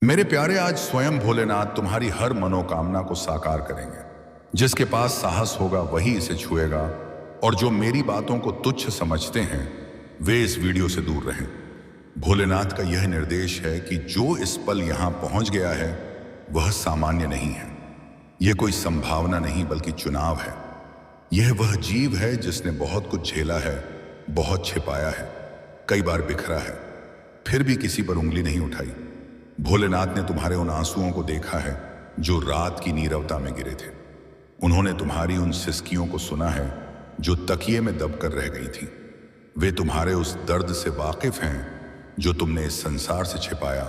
मेरे प्यारे, आज स्वयं भोलेनाथ तुम्हारी हर मनोकामना को साकार करेंगे। जिसके पास साहस होगा वही इसे छुएगा। और जो मेरी बातों को तुच्छ समझते हैं वे इस वीडियो से दूर रहें। भोलेनाथ का यह निर्देश है कि जो इस पल यहां पहुंच गया है वह सामान्य नहीं है। यह कोई संभावना नहीं बल्कि चुनाव है। यह वह जीव है जिसने बहुत कुछ झेला है, बहुत छिपाया है, कई बार बिखरा है, फिर भी किसी पर उंगली नहीं उठाई। भोलेनाथ ने तुम्हारे उन आंसुओं को देखा है जो रात की नीरवता में गिरे थे। उन्होंने तुम्हारी उन सिसकियों को सुना है जो तकिए में दबकर रह गई थी। वे तुम्हारे उस दर्द से वाकिफ हैं जो तुमने इस संसार से छिपाया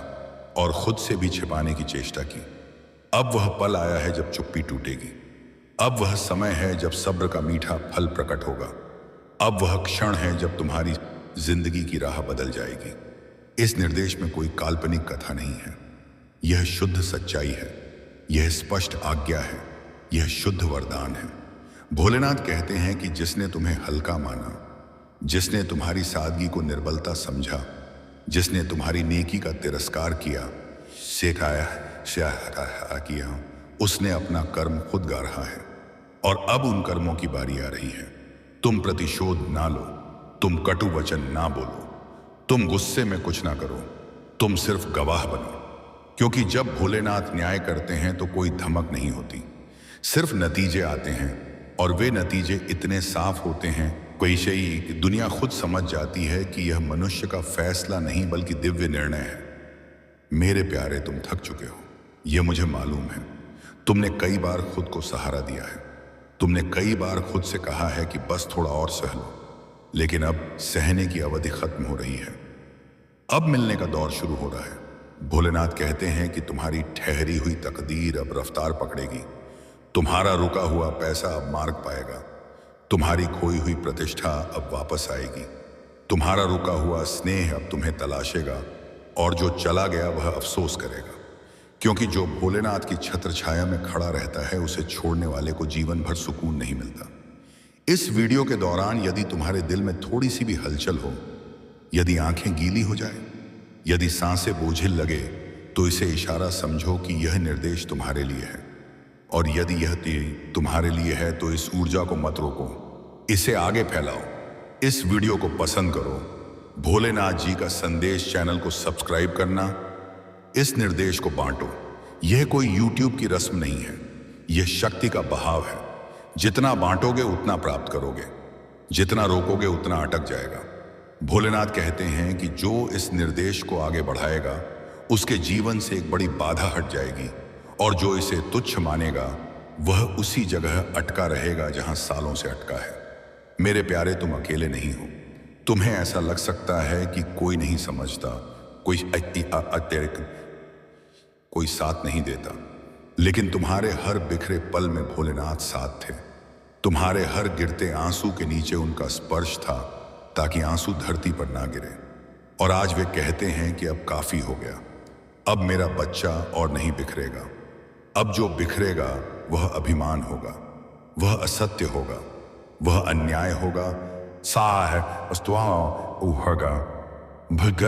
और खुद से भी छिपाने की चेष्टा की। अब वह पल आया है जब चुप्पी टूटेगी। अब वह समय है जब सब्र का मीठा फल प्रकट होगा। अब वह क्षण है जब तुम्हारी जिंदगी की राह बदल जाएगी। इस निर्देश में कोई काल्पनिक कथा नहीं है। यह शुद्ध सच्चाई है, यह स्पष्ट आज्ञा है, यह शुद्ध वरदान है। भोलेनाथ कहते हैं कि जिसने तुम्हें हल्का माना, जिसने तुम्हारी सादगी को निर्बलता समझा, जिसने तुम्हारी नेकी का तिरस्कार किया, किया, उसने अपना कर्म खुद गा रहा है। और अब उन कर्मों की बारी आ रही है। तुम प्रतिशोध ना लो, तुम कटु वचन ना बोलो, तुम गुस्से में कुछ ना करो, तुम सिर्फ गवाह बनो। क्योंकि जब भोलेनाथ न्याय करते हैं तो कोई धमक नहीं होती, सिर्फ नतीजे आते हैं। और वे नतीजे इतने साफ होते हैं कोई शई कि दुनिया खुद समझ जाती है कि यह मनुष्य का फैसला नहीं बल्कि दिव्य निर्णय है। मेरे प्यारे, तुम थक चुके हो, यह मुझे मालूम है। तुमने कई बार खुद को सहारा दिया है, तुमने कई बार खुद से कहा है कि बस थोड़ा और सह लो। लेकिन अब सहने की अवधि खत्म हो रही है, अब मिलने का दौर शुरू हो रहा है। भोलेनाथ कहते हैं कि तुम्हारी ठहरी हुई तकदीर अब रफ्तार पकड़ेगी। तुम्हारा रुका हुआ पैसा अब मार्ग पाएगा, तुम्हारी खोई हुई प्रतिष्ठा अब वापस आएगी, तुम्हारा रुका हुआ स्नेह अब तुम्हें तलाशेगा, और जो चला गया वह अफसोस करेगा। क्योंकि जो भोलेनाथ की छत्र छाया में खड़ा रहता है उसे छोड़ने वाले को जीवन भर सुकून नहीं मिलता। इस वीडियो के दौरान यदि तुम्हारे दिल में थोड़ी सी भी हलचल हो, यदि आंखें गीली हो जाए, यदि सांसें बोझिल लगे, तो इसे इशारा समझो कि यह निर्देश तुम्हारे लिए है। और यदि यह तुम्हारे लिए है तो इस ऊर्जा को मत रोको, इसे आगे फैलाओ। इस वीडियो को पसंद करो, भोलेनाथ जी का संदेश चैनल को सब्सक्राइब करना, इस निर्देश को बांटो। यह कोई यूट्यूब की रस्म नहीं है, यह शक्ति का बहाव है। जितना बांटोगे उतना प्राप्त करोगे, जितना रोकोगे उतना अटक जाएगा। भोलेनाथ कहते हैं कि जो इस निर्देश को आगे बढ़ाएगा उसके जीवन से एक बड़ी बाधा हट जाएगी, और जो इसे तुच्छ मानेगा वह उसी जगह अटका रहेगा जहां सालों से अटका है। मेरे प्यारे, तुम अकेले नहीं हो। तुम्हें ऐसा लग सकता है कि कोई नहीं समझता, कोई साथ नहीं देता, लेकिन तुम्हारे हर बिखरे पल में भोलेनाथ साथ थे। तुम्हारे हर गिरते आंसू के नीचे उनका स्पर्श था ताकि आंसू धरती पर ना गिरे। और आज वे कहते हैं कि अब काफी हो गया, अब मेरा बच्चा और नहीं बिखरेगा। अब जो बिखरेगा वह अभिमान होगा, वह असत्य होगा, वह अन्याय होगा,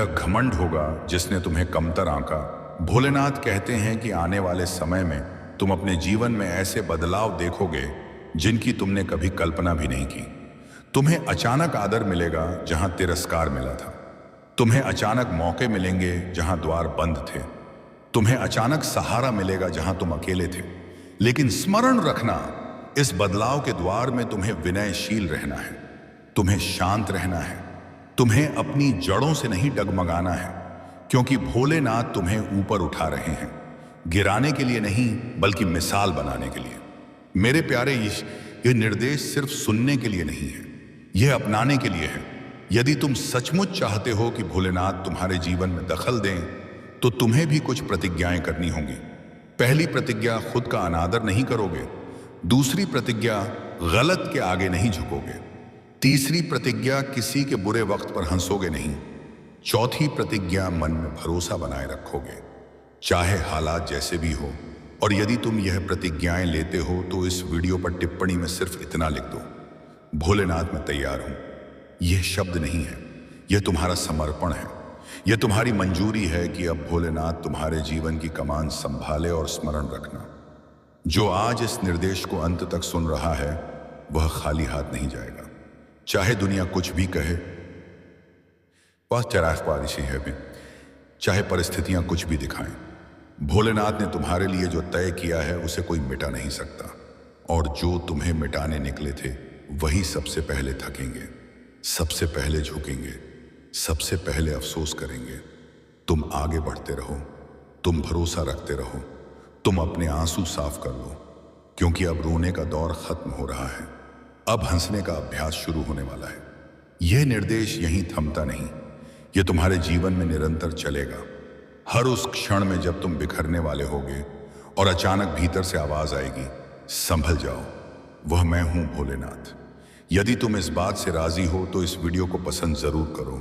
घमंड होगा जिसने तुम्हें कमतर आंका। भोलेनाथ कहते हैं कि आने वाले समय में तुम अपने जीवन में ऐसे बदलाव देखोगे जिनकी तुमने कभी कल्पना भी नहीं की। तुम्हें अचानक आदर मिलेगा जहां तिरस्कार मिला था, तुम्हें अचानक मौके मिलेंगे जहां द्वार बंद थे, तुम्हें अचानक सहारा मिलेगा जहां तुम अकेले थे। लेकिन स्मरण रखना, इस बदलाव के द्वार में तुम्हें विनयशील रहना है, तुम्हें शांत रहना है, तुम्हें अपनी जड़ों से नहीं डगमगाना है। क्योंकि भोलेनाथ तुम्हें ऊपर उठा रहे हैं, गिराने के लिए नहीं बल्कि मिसाल बनाने के लिए। मेरे प्यारे, यह निर्देश सिर्फ सुनने के लिए नहीं है, यह अपनाने के लिए है। यदि तुम सचमुच चाहते हो कि भोलेनाथ तुम्हारे जीवन में दखल दें तो तुम्हें भी कुछ प्रतिज्ञाएं करनी होंगी। पहली प्रतिज्ञा, खुद का अनादर नहीं करोगे। दूसरी प्रतिज्ञा, गलत के आगे नहीं झुकोगे। तीसरी प्रतिज्ञा, किसी के बुरे वक्त पर हंसोगे नहीं। चौथी प्रतिज्ञा, मन में भरोसा बनाए रखोगे चाहे हालात जैसे भी हो। और यदि तुम यह प्रतिज्ञाएं लेते हो तो इस वीडियो पर टिप्पणी में सिर्फ इतना लिख दो, भोलेनाथ मैं तैयार हूं। यह शब्द नहीं है, यह तुम्हारा समर्पण है। यह तुम्हारी मंजूरी है कि अब भोलेनाथ तुम्हारे जीवन की कमान संभाले। और स्मरण रखना, जो आज इस निर्देश को अंत तक सुन रहा है वह खाली हाथ नहीं जाएगा। चाहे दुनिया कुछ भी कहे, वह चरागपारसी है भी, चाहे परिस्थितियां कुछ भी दिखाएं, भोलेनाथ ने तुम्हारे लिए जो तय किया है उसे कोई मिटा नहीं सकता। और जो तुम्हें मिटाने निकले थे वही सबसे पहले थकेंगे, सबसे पहले झुकेंगे, सबसे पहले अफसोस करेंगे। तुम आगे बढ़ते रहो, तुम भरोसा रखते रहो, तुम अपने आंसू साफ कर लो, क्योंकि अब रोने का दौर खत्म हो रहा है। अब हंसने का अभ्यास शुरू होने वाला है। यह निर्देश यहीं थमता नहीं, यह तुम्हारे जीवन में निरंतर चलेगा। हर उस क्षण में जब तुम बिखरने वाले होगे और अचानक भीतर से आवाज आएगी, संभल जाओ, वह मैं हूं भोलेनाथ। यदि तुम इस बात से राजी हो तो इस वीडियो को पसंद जरूर करो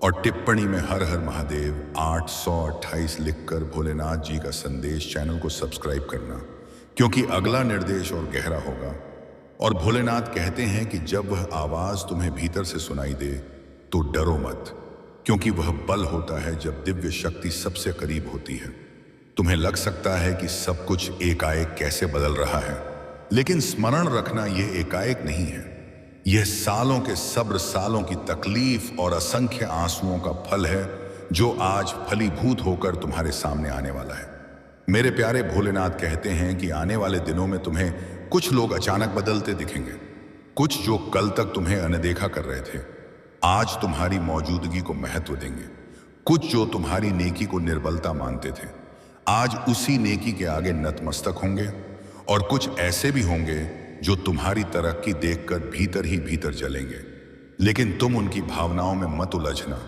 और टिप्पणी में हर हर महादेव 828 लिखकर भोलेनाथ जी का संदेश चैनल को सब्सक्राइब करना, क्योंकि अगला निर्देश और गहरा होगा। और भोलेनाथ कहते हैं कि जब वह आवाज तुम्हें भीतर से सुनाई दे तो डरो मत, क्योंकि वह पल होता है जब दिव्य शक्ति सबसे करीब होती है। तुम्हें लग सकता है कि सब कुछ एकाएक कैसे बदल रहा है, लेकिन स्मरण रखना यह एकाएक नहीं है। यह सालों के सब्र, सालों की तकलीफ और असंख्य आंसुओं का फल है जो आज फलीभूत होकर तुम्हारे सामने आने वाला है। मेरे प्यारे, भोलेनाथ कहते हैं कि आने वाले दिनों में तुम्हें कुछ लोग अचानक बदलते दिखेंगे। कुछ जो कल तक तुम्हें अनदेखा कर रहे थे आज तुम्हारी मौजूदगी को महत्व देंगे। कुछ जो तुम्हारी नेकी को निर्बलता मानते थे आज उसी नेकी के आगे नतमस्तक होंगे। और कुछ ऐसे भी होंगे जो तुम्हारी तरक्की देखकर भीतर ही भीतर जलेंगे, लेकिन तुम उनकी भावनाओं में मत उलझना।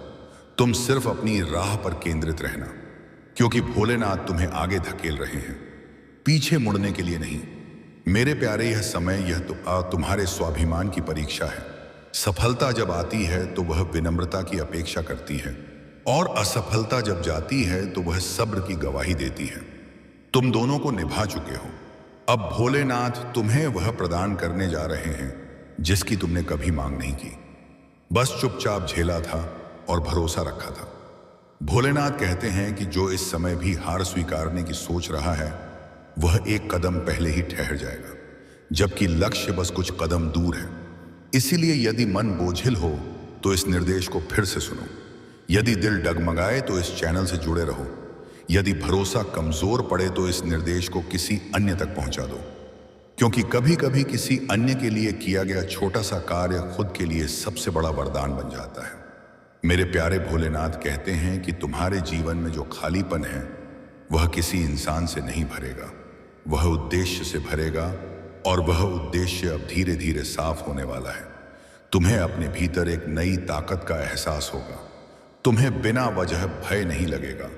तुम सिर्फ अपनी राह पर केंद्रित रहना, क्योंकि भोलेनाथ तुम्हें आगे धकेल रहे हैं, पीछे मुड़ने के लिए नहीं। मेरे प्यारे, यह समय तुम्हारे स्वाभिमान की परीक्षा है। सफलता जब आती है तो वह विनम्रता की अपेक्षा करती है, और असफलता जब जाती है तो वह सब्र की गवाही देती है। तुम दोनों को निभा चुके हो। अब भोलेनाथ तुम्हें वह प्रदान करने जा रहे हैं जिसकी तुमने कभी मांग नहीं की, बस चुपचाप झेला था और भरोसा रखा था। भोलेनाथ कहते हैं कि जो इस समय भी हार स्वीकारने की सोच रहा है वह एक कदम पहले ही ठहर जाएगा, जबकि लक्ष्य बस कुछ कदम दूर है। इसीलिए यदि मन बोझिल हो तो इस निर्देश को फिर से सुनो। यदि दिल डगमगाए तो इस चैनल से जुड़े रहो। यदि भरोसा कमजोर पड़े तो इस निर्देश को किसी अन्य तक पहुंचा दो, क्योंकि कभी कभी किसी अन्य के लिए किया गया छोटा सा कार्य खुद के लिए सबसे बड़ा वरदान बन जाता है। मेरे प्यारे, भोलेनाथ कहते हैं कि तुम्हारे जीवन में जो खालीपन है वह किसी इंसान से नहीं भरेगा, वह उद्देश्य से भरेगा। और वह उद्देश्य अब धीरे धीरे साफ होने वाला है। तुम्हें अपने भीतर एक नई ताकत का एहसास होगा। तुम्हें बिना वजह भय नहीं लगेगा,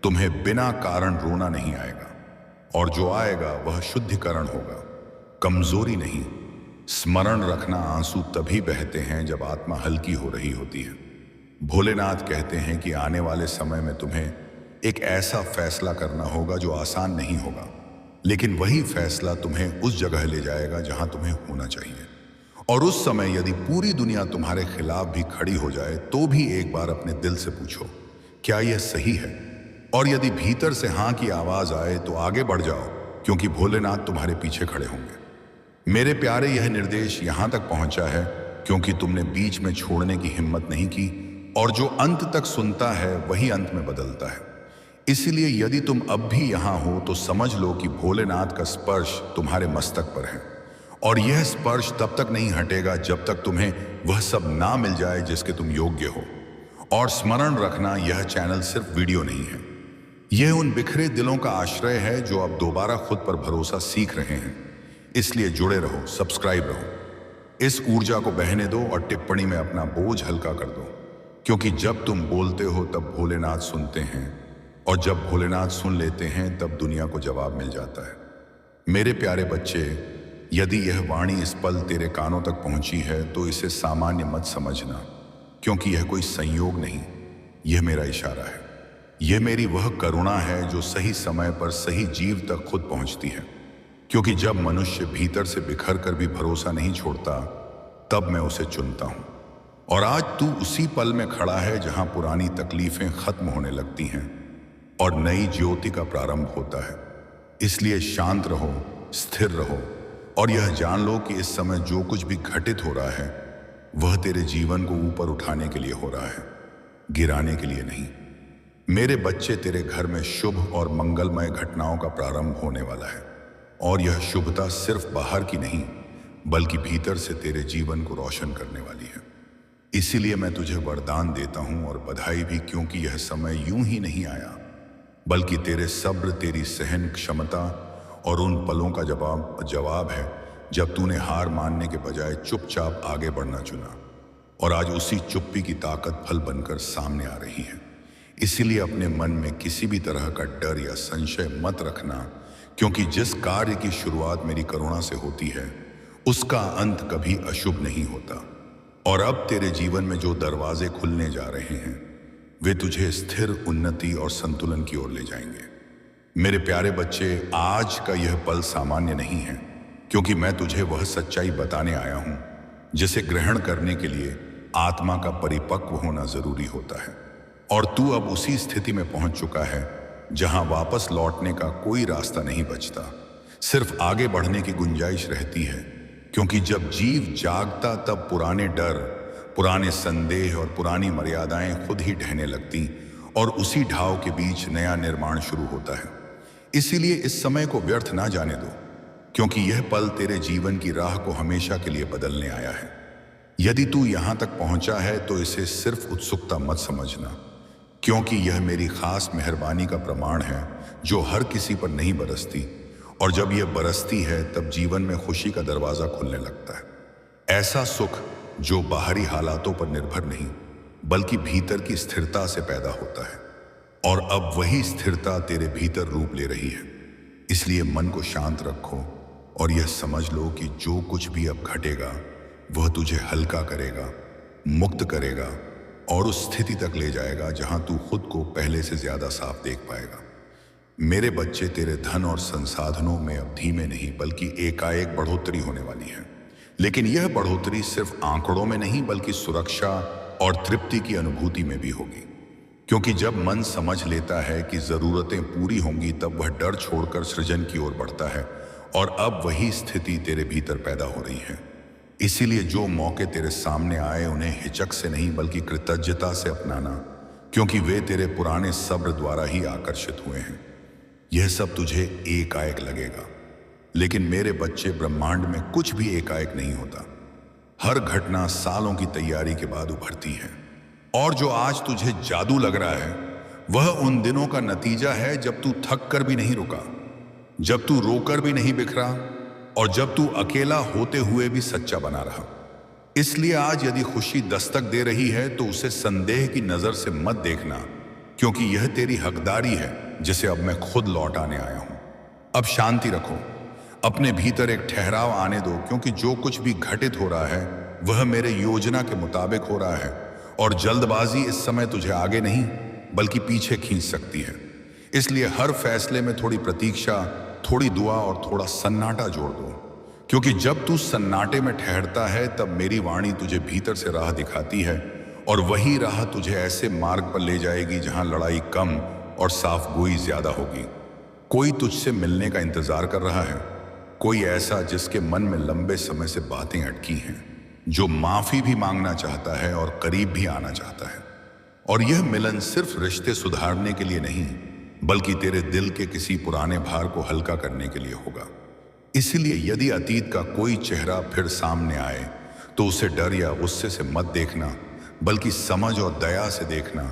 तुम्हें बिना कारण रोना नहीं आएगा, और जो आएगा वह शुद्धिकरण होगा, कमजोरी नहीं। स्मरण रखना, आंसू तभी बहते हैं जब आत्मा हल्की हो रही होती है। भोलेनाथ कहते हैं कि आने वाले समय में तुम्हें एक ऐसा फैसला करना होगा जो आसान नहीं होगा, लेकिन वही फैसला तुम्हें उस जगह ले जाएगा जहां तुम्हें होना चाहिए। और उस समय यदि पूरी दुनिया तुम्हारे खिलाफ भी खड़ी हो जाए तो भी एक बार अपने दिल से पूछो, क्या यह सही है? और यदि भीतर से हां की आवाज आए तो आगे बढ़ जाओ, क्योंकि भोलेनाथ तुम्हारे पीछे खड़े होंगे। मेरे प्यारे, यह निर्देश यहां तक पहुंचा है क्योंकि तुमने बीच में छोड़ने की हिम्मत नहीं की, और जो अंत तक सुनता है वही अंत में बदलता है। इसलिए यदि तुम अब भी यहां हो तो समझ लो कि भोलेनाथ का स्पर्श तुम्हारे मस्तक पर है, और यह स्पर्श तब तक नहीं हटेगा जब तक तुम्हें वह सब ना मिल जाए जिसके तुम योग्य हो। और स्मरण रखना, यह चैनल सिर्फ वीडियो नहीं है, यह उन बिखरे दिलों का आश्रय है जो अब दोबारा खुद पर भरोसा सीख रहे हैं। इसलिए जुड़े रहो, सब्सक्राइब रहो, इस ऊर्जा को बहने दो और टिप्पणी में अपना बोझ हल्का कर दो, क्योंकि जब तुम बोलते हो तब भोलेनाथ सुनते हैं, और जब भोलेनाथ सुन लेते हैं तब दुनिया को जवाब मिल जाता है। मेरे प्यारे बच्चे, यदि यह वाणी इस पल तेरे कानों तक पहुंची है तो इसे सामान्य मत समझना, क्योंकि यह कोई संयोग नहीं, यह मेरा इशारा है। यह मेरी वह करुणा है जो सही समय पर सही जीव तक खुद पहुंचती है, क्योंकि जब मनुष्य भीतर से बिखर कर भी भरोसा नहीं छोड़ता तब मैं उसे चुनता हूं। और आज तू उसी पल में खड़ा है जहां पुरानी तकलीफें खत्म होने लगती हैं और नई ज्योति का प्रारंभ होता है। इसलिए शांत रहो, स्थिर रहो और यह जान लो कि इस समय जो कुछ भी घटित हो रहा है वह तेरे जीवन को ऊपर उठाने के लिए हो रहा है, गिराने के लिए नहीं। मेरे बच्चे, तेरे घर में शुभ और मंगलमय घटनाओं का प्रारंभ होने वाला है और यह शुभता सिर्फ बाहर की नहीं बल्कि भीतर से तेरे जीवन को रोशन करने वाली है। इसीलिए मैं तुझे वरदान देता हूं और बधाई भी, क्योंकि यह समय यूं ही नहीं आया बल्कि तेरे सब्र, तेरी सहन क्षमता और उन पलों का जवाब है जब तूने हार मानने के बजाय चुपचाप आगे बढ़ना चुना। और आज उसी चुप्पी की ताकत फल बनकर सामने आ रही है। इसीलिए अपने मन में किसी भी तरह का डर या संशय मत रखना, क्योंकि जिस कार्य की शुरुआत मेरी करुणा से होती है उसका अंत कभी अशुभ नहीं होता। और अब तेरे जीवन में जो दरवाजे खुलने जा रहे हैं वे तुझे स्थिर, उन्नति और संतुलन की ओर ले जाएंगे। मेरे प्यारे बच्चे, आज का यह पल सामान्य नहीं है, क्योंकि मैं तुझे वह सच्चाई बताने आया हूं जिसे ग्रहण करने के लिए आत्मा का परिपक्व होना जरूरी होता है। और तू अब उसी स्थिति में पहुंच चुका है जहां वापस लौटने का कोई रास्ता नहीं बचता, सिर्फ आगे बढ़ने की गुंजाइश रहती है। क्योंकि जब जीव जागता तब पुराने डर, पुराने संदेह और पुरानी मर्यादाएं खुद ही ढहने लगती और उसी ढाव के बीच नया निर्माण शुरू होता है। इसीलिए इस समय को व्यर्थ ना जाने दो, क्योंकि यह पल तेरे जीवन की राह को हमेशा के लिए बदलने आया है। यदि तू यहां तक पहुंचा है तो इसे सिर्फ उत्सुकता मत समझना, क्योंकि यह मेरी खास मेहरबानी का प्रमाण है जो हर किसी पर नहीं बरसती। और जब यह बरसती है तब जीवन में खुशी का दरवाजा खुलने लगता है। ऐसा सुख जो बाहरी हालातों पर निर्भर नहीं बल्कि भीतर की स्थिरता से पैदा होता है। और अब वही स्थिरता तेरे भीतर रूप ले रही है। इसलिए मन को शांत रखो और यह समझ लो कि जो कुछ भी अब घटेगा वह तुझे हल्का करेगा, मुक्त करेगा और उस स्थिति तक ले जाएगा जहां तू खुद को पहले से ज्यादा साफ देख पाएगा। मेरे बच्चे, तेरे धन और संसाधनों में अब धीमे नहीं बल्कि एकाएक बढ़ोतरी होने वाली है। लेकिन यह बढ़ोतरी सिर्फ आंकड़ों में नहीं बल्कि सुरक्षा और तृप्ति की अनुभूति में भी होगी। क्योंकि जब मन समझ लेता है कि जरूरतें पूरी होंगी तब वह डर छोड़कर सृजन की ओर बढ़ता है। और अब वही स्थिति तेरे भीतर पैदा हो रही है। इसीलिए जो मौके तेरे सामने आए उन्हें हिचक से नहीं बल्कि कृतज्ञता से अपनाना, क्योंकि वे तेरे पुराने सब्र द्वारा ही आकर्षित हुए हैं। यह सब तुझे एकाएक लगेगा, लेकिन मेरे बच्चे, ब्रह्मांड में कुछ भी एकाएक नहीं होता। हर घटना सालों की तैयारी के बाद उभरती है। और जो आज तुझे जादू लग रहा है वह उन दिनों का नतीजा है जब तू थक कर भी नहीं रुका, जब तू रोकर भी नहीं बिखरा और जब तू अकेला होते हुए भी सच्चा बना रहा। इसलिए आज यदि खुशी दस्तक दे रही है तो उसे संदेह की नजर से मत देखना, क्योंकि यह तेरी हकदारी है जिसे अब मैं खुद लौटाने आया हूं। अब शांति रखो, अपने भीतर एक ठहराव आने दो, क्योंकि जो कुछ भी घटित हो रहा है वह मेरे योजना के मुताबिक हो रहा है। और जल्दबाजी इस समय तुझे आगे नहीं बल्कि पीछे खींच सकती है। इसलिए हर फैसले में थोड़ी प्रतीक्षा, थोड़ी दुआ और थोड़ा सन्नाटा जोड़ दो, क्योंकि जब तू सन्नाटे में ठहरता है तब मेरी वाणी तुझे भीतर से राह दिखाती है और वही राह तुझे ऐसे मार्ग पर ले जाएगी जहां लड़ाई कम और साफ गोई ज्यादा होगी। कोई तुझसे मिलने का इंतजार कर रहा है, कोई ऐसा जिसके मन में लंबे समय से बातें अटकी हैं, जो माफी भी मांगना चाहता है और करीब भी आना चाहता है। और यह मिलन सिर्फ रिश्ते सुधारने के लिए नहीं बल्कि तेरे दिल के किसी पुराने भार को हल्का करने के लिए होगा। इसलिए यदि अतीत का कोई चेहरा फिर सामने आए तो उसे डर या गुस्से से मत देखना बल्कि समझ और दया से देखना,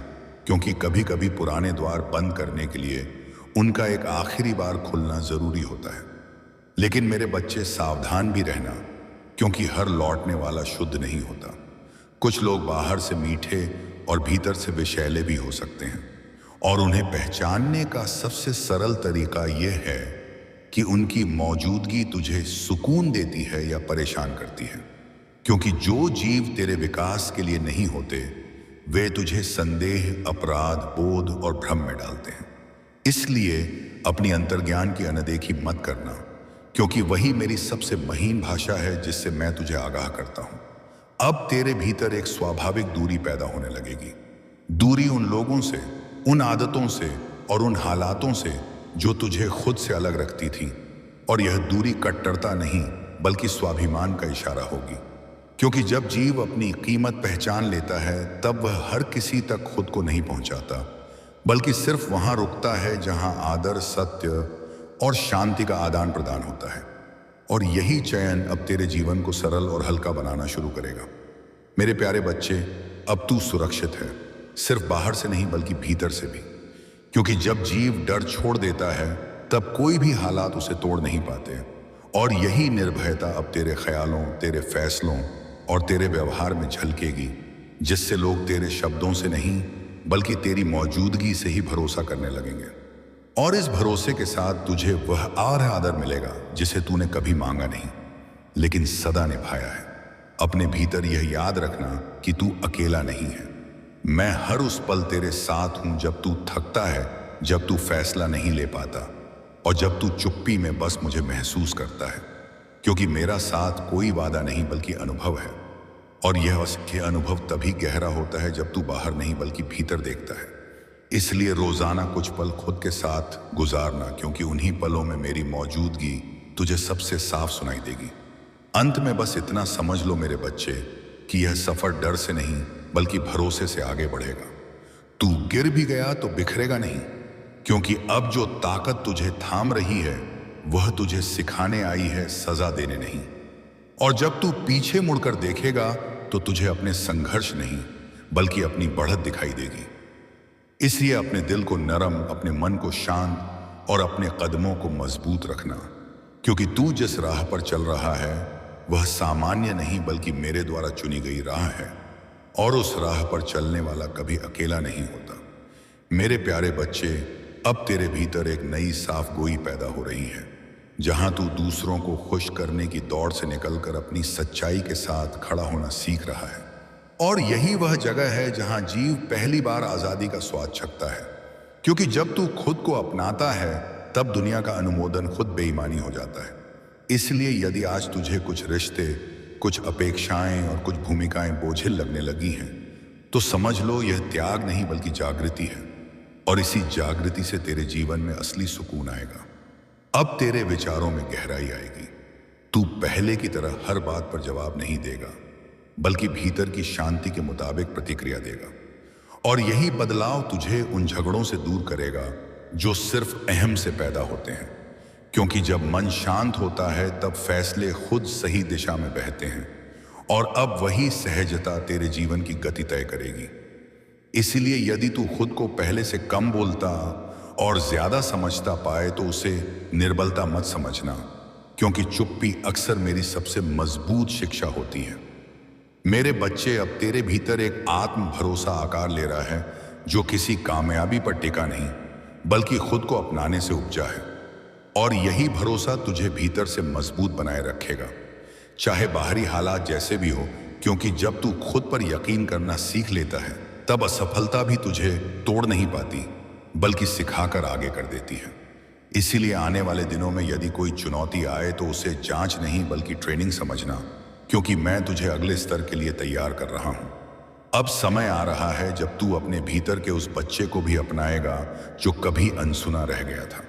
क्योंकि कभी कभी पुराने द्वार बंद करने के लिए उनका एक आखिरी बार खुलना जरूरी होता है। लेकिन मेरे बच्चे, सावधान भी रहना, क्योंकि हर लौटने वाला शुद्ध नहीं होता। कुछ लोग बाहर से मीठे और भीतर से विषैले भी हो सकते हैं, और उन्हें पहचानने का सबसे सरल तरीका यह है कि उनकी मौजूदगी तुझे सुकून देती है या परेशान करती है। क्योंकि जो जीव तेरे विकास के लिए नहीं होते वे तुझे संदेह, अपराध बोध और भ्रम में डालते हैं। इसलिए अपनी अंतर्ज्ञान की अनदेखी मत करना, क्योंकि वही मेरी सबसे महीन भाषा है जिससे मैं तुझे आगाह करता हूं। अब तेरे भीतर एक स्वाभाविक दूरी पैदा होने लगेगी। दूरी उन लोगों से, उन आदतों से और उन हालातों से जो तुझे खुद से अलग रखती थी। और यह दूरी कट्टरता नहीं बल्कि स्वाभिमान का इशारा होगी, क्योंकि जब जीव अपनी कीमत पहचान लेता है तब वह हर किसी तक खुद को नहीं पहुंचाता, बल्कि सिर्फ वहां रुकता है जहां आदर, सत्य और शांति का आदान प्रदान होता है। और यही चयन अब तेरे जीवन को सरल और हल्का बनाना शुरू करेगा। मेरे प्यारे बच्चे, अब तू सुरक्षित है, सिर्फ बाहर से नहीं बल्कि भीतर से भी, क्योंकि जब जीव डर छोड़ देता है तब कोई भी हालात उसे तोड़ नहीं पाते। और यही निर्भयता अब तेरे ख्यालों, तेरे फैसलों और तेरे व्यवहार में झलकेगी, जिससे लोग तेरे शब्दों से नहीं बल्कि तेरी मौजूदगी से ही भरोसा करने लगेंगे। और इस भरोसे के साथ तुझे वह आदर मिलेगा जिसे तूने कभी मांगा नहीं, लेकिन सदा निभाया है। अपने भीतर यह याद रखना कि तू अकेला नहीं है। मैं हर उस पल तेरे साथ हूं जब तू थकता है, जब तू फैसला नहीं ले पाता और जब तू चुप्पी में बस मुझे महसूस करता है। क्योंकि मेरा साथ कोई वादा नहीं बल्कि अनुभव है, और यह अनुभव तभी गहरा होता है जब तू बाहर नहीं बल्कि भीतर देखता है। इसलिए रोजाना कुछ पल खुद के साथ गुजारना, क्योंकि उन्हीं पलों में मेरी मौजूदगी तुझे सबसे साफ सुनाई देगी। अंत में बस इतना समझ लो मेरे बच्चे कि यह सफर डर से नहीं बल्कि भरोसे से आगे बढ़ेगा। तू गिर भी गया तो बिखरेगा नहीं, क्योंकि अब जो ताकत तुझे थाम रही है वह तुझे सिखाने आई है, सजा देने नहीं। और जब तू पीछे मुड़कर देखेगा तो तुझे अपने संघर्ष नहीं बल्कि अपनी बढ़त दिखाई देगी। इसलिए अपने दिल को नरम, अपने मन को शांत और अपने कदमों को मजबूत रखना, क्योंकि तू जिस राह पर चल रहा है वह सामान्य नहीं बल्कि मेरे द्वारा चुनी गई राह है। और उस राह पर चलने वाला कभी अकेला नहीं होता। मेरे प्यारे बच्चे, अब तेरे भीतर एक नई साफ गोई पैदा हो रही है, जहां तू दूसरों को खुश करने की दौड़ से निकलकर अपनी सच्चाई के साथ खड़ा होना सीख रहा है। और यही वह जगह है जहां जीव पहली बार आजादी का स्वाद चखता है, क्योंकि जब तू खुद को अपनाता है तब दुनिया का अनुमोदन खुद बेईमानी हो जाता है। इसलिए यदि आज तुझे कुछ रिश्ते, कुछ अपेक्षाएं और कुछ भूमिकाएं बोझिल लगने लगी हैं, तो समझ लो यह त्याग नहीं बल्कि जागृति है। और इसी जागृति से तेरे जीवन में असली सुकून आएगा। अब तेरे विचारों में गहराई आएगी। तू पहले की तरह हर बात पर जवाब नहीं देगा, बल्कि भीतर की शांति के मुताबिक प्रतिक्रिया देगा। और यही बदलाव तुझे उन झगड़ों से दूर करेगा जो सिर्फ अहम से पैदा होते हैं, क्योंकि जब मन शांत होता है तब फैसले खुद सही दिशा में बहते हैं। और अब वही सहजता तेरे जीवन की गति तय करेगी। इसलिए यदि तू खुद को पहले से कम बोलता और ज्यादा समझता पाए तो उसे निर्बलता मत समझना, क्योंकि चुप्पी अक्सर मेरी सबसे मजबूत शिक्षा होती है। मेरे बच्चे, अब तेरे भीतर एक आत्म भरोसा आकार ले रहा है जो किसी कामयाबी पर टिका नहीं बल्कि खुद को अपनाने से उपजा है। और यही भरोसा तुझे भीतर से मजबूत बनाए रखेगा, चाहे बाहरी हालात जैसे भी हो, क्योंकि जब तू खुद पर यकीन करना सीख लेता है तब असफलता भी तुझे तोड़ नहीं पाती बल्कि सिखाकर आगे कर देती है। इसीलिए आने वाले दिनों में यदि कोई चुनौती आए तो उसे जांच नहीं बल्कि ट्रेनिंग समझना, क्योंकि मैं तुझे अगले स्तर के लिए तैयार कर रहा हूं। अब समय आ रहा है जब तू अपने भीतर के उस बच्चे को भी अपनाएगा जो कभी अनसुना रह गया था,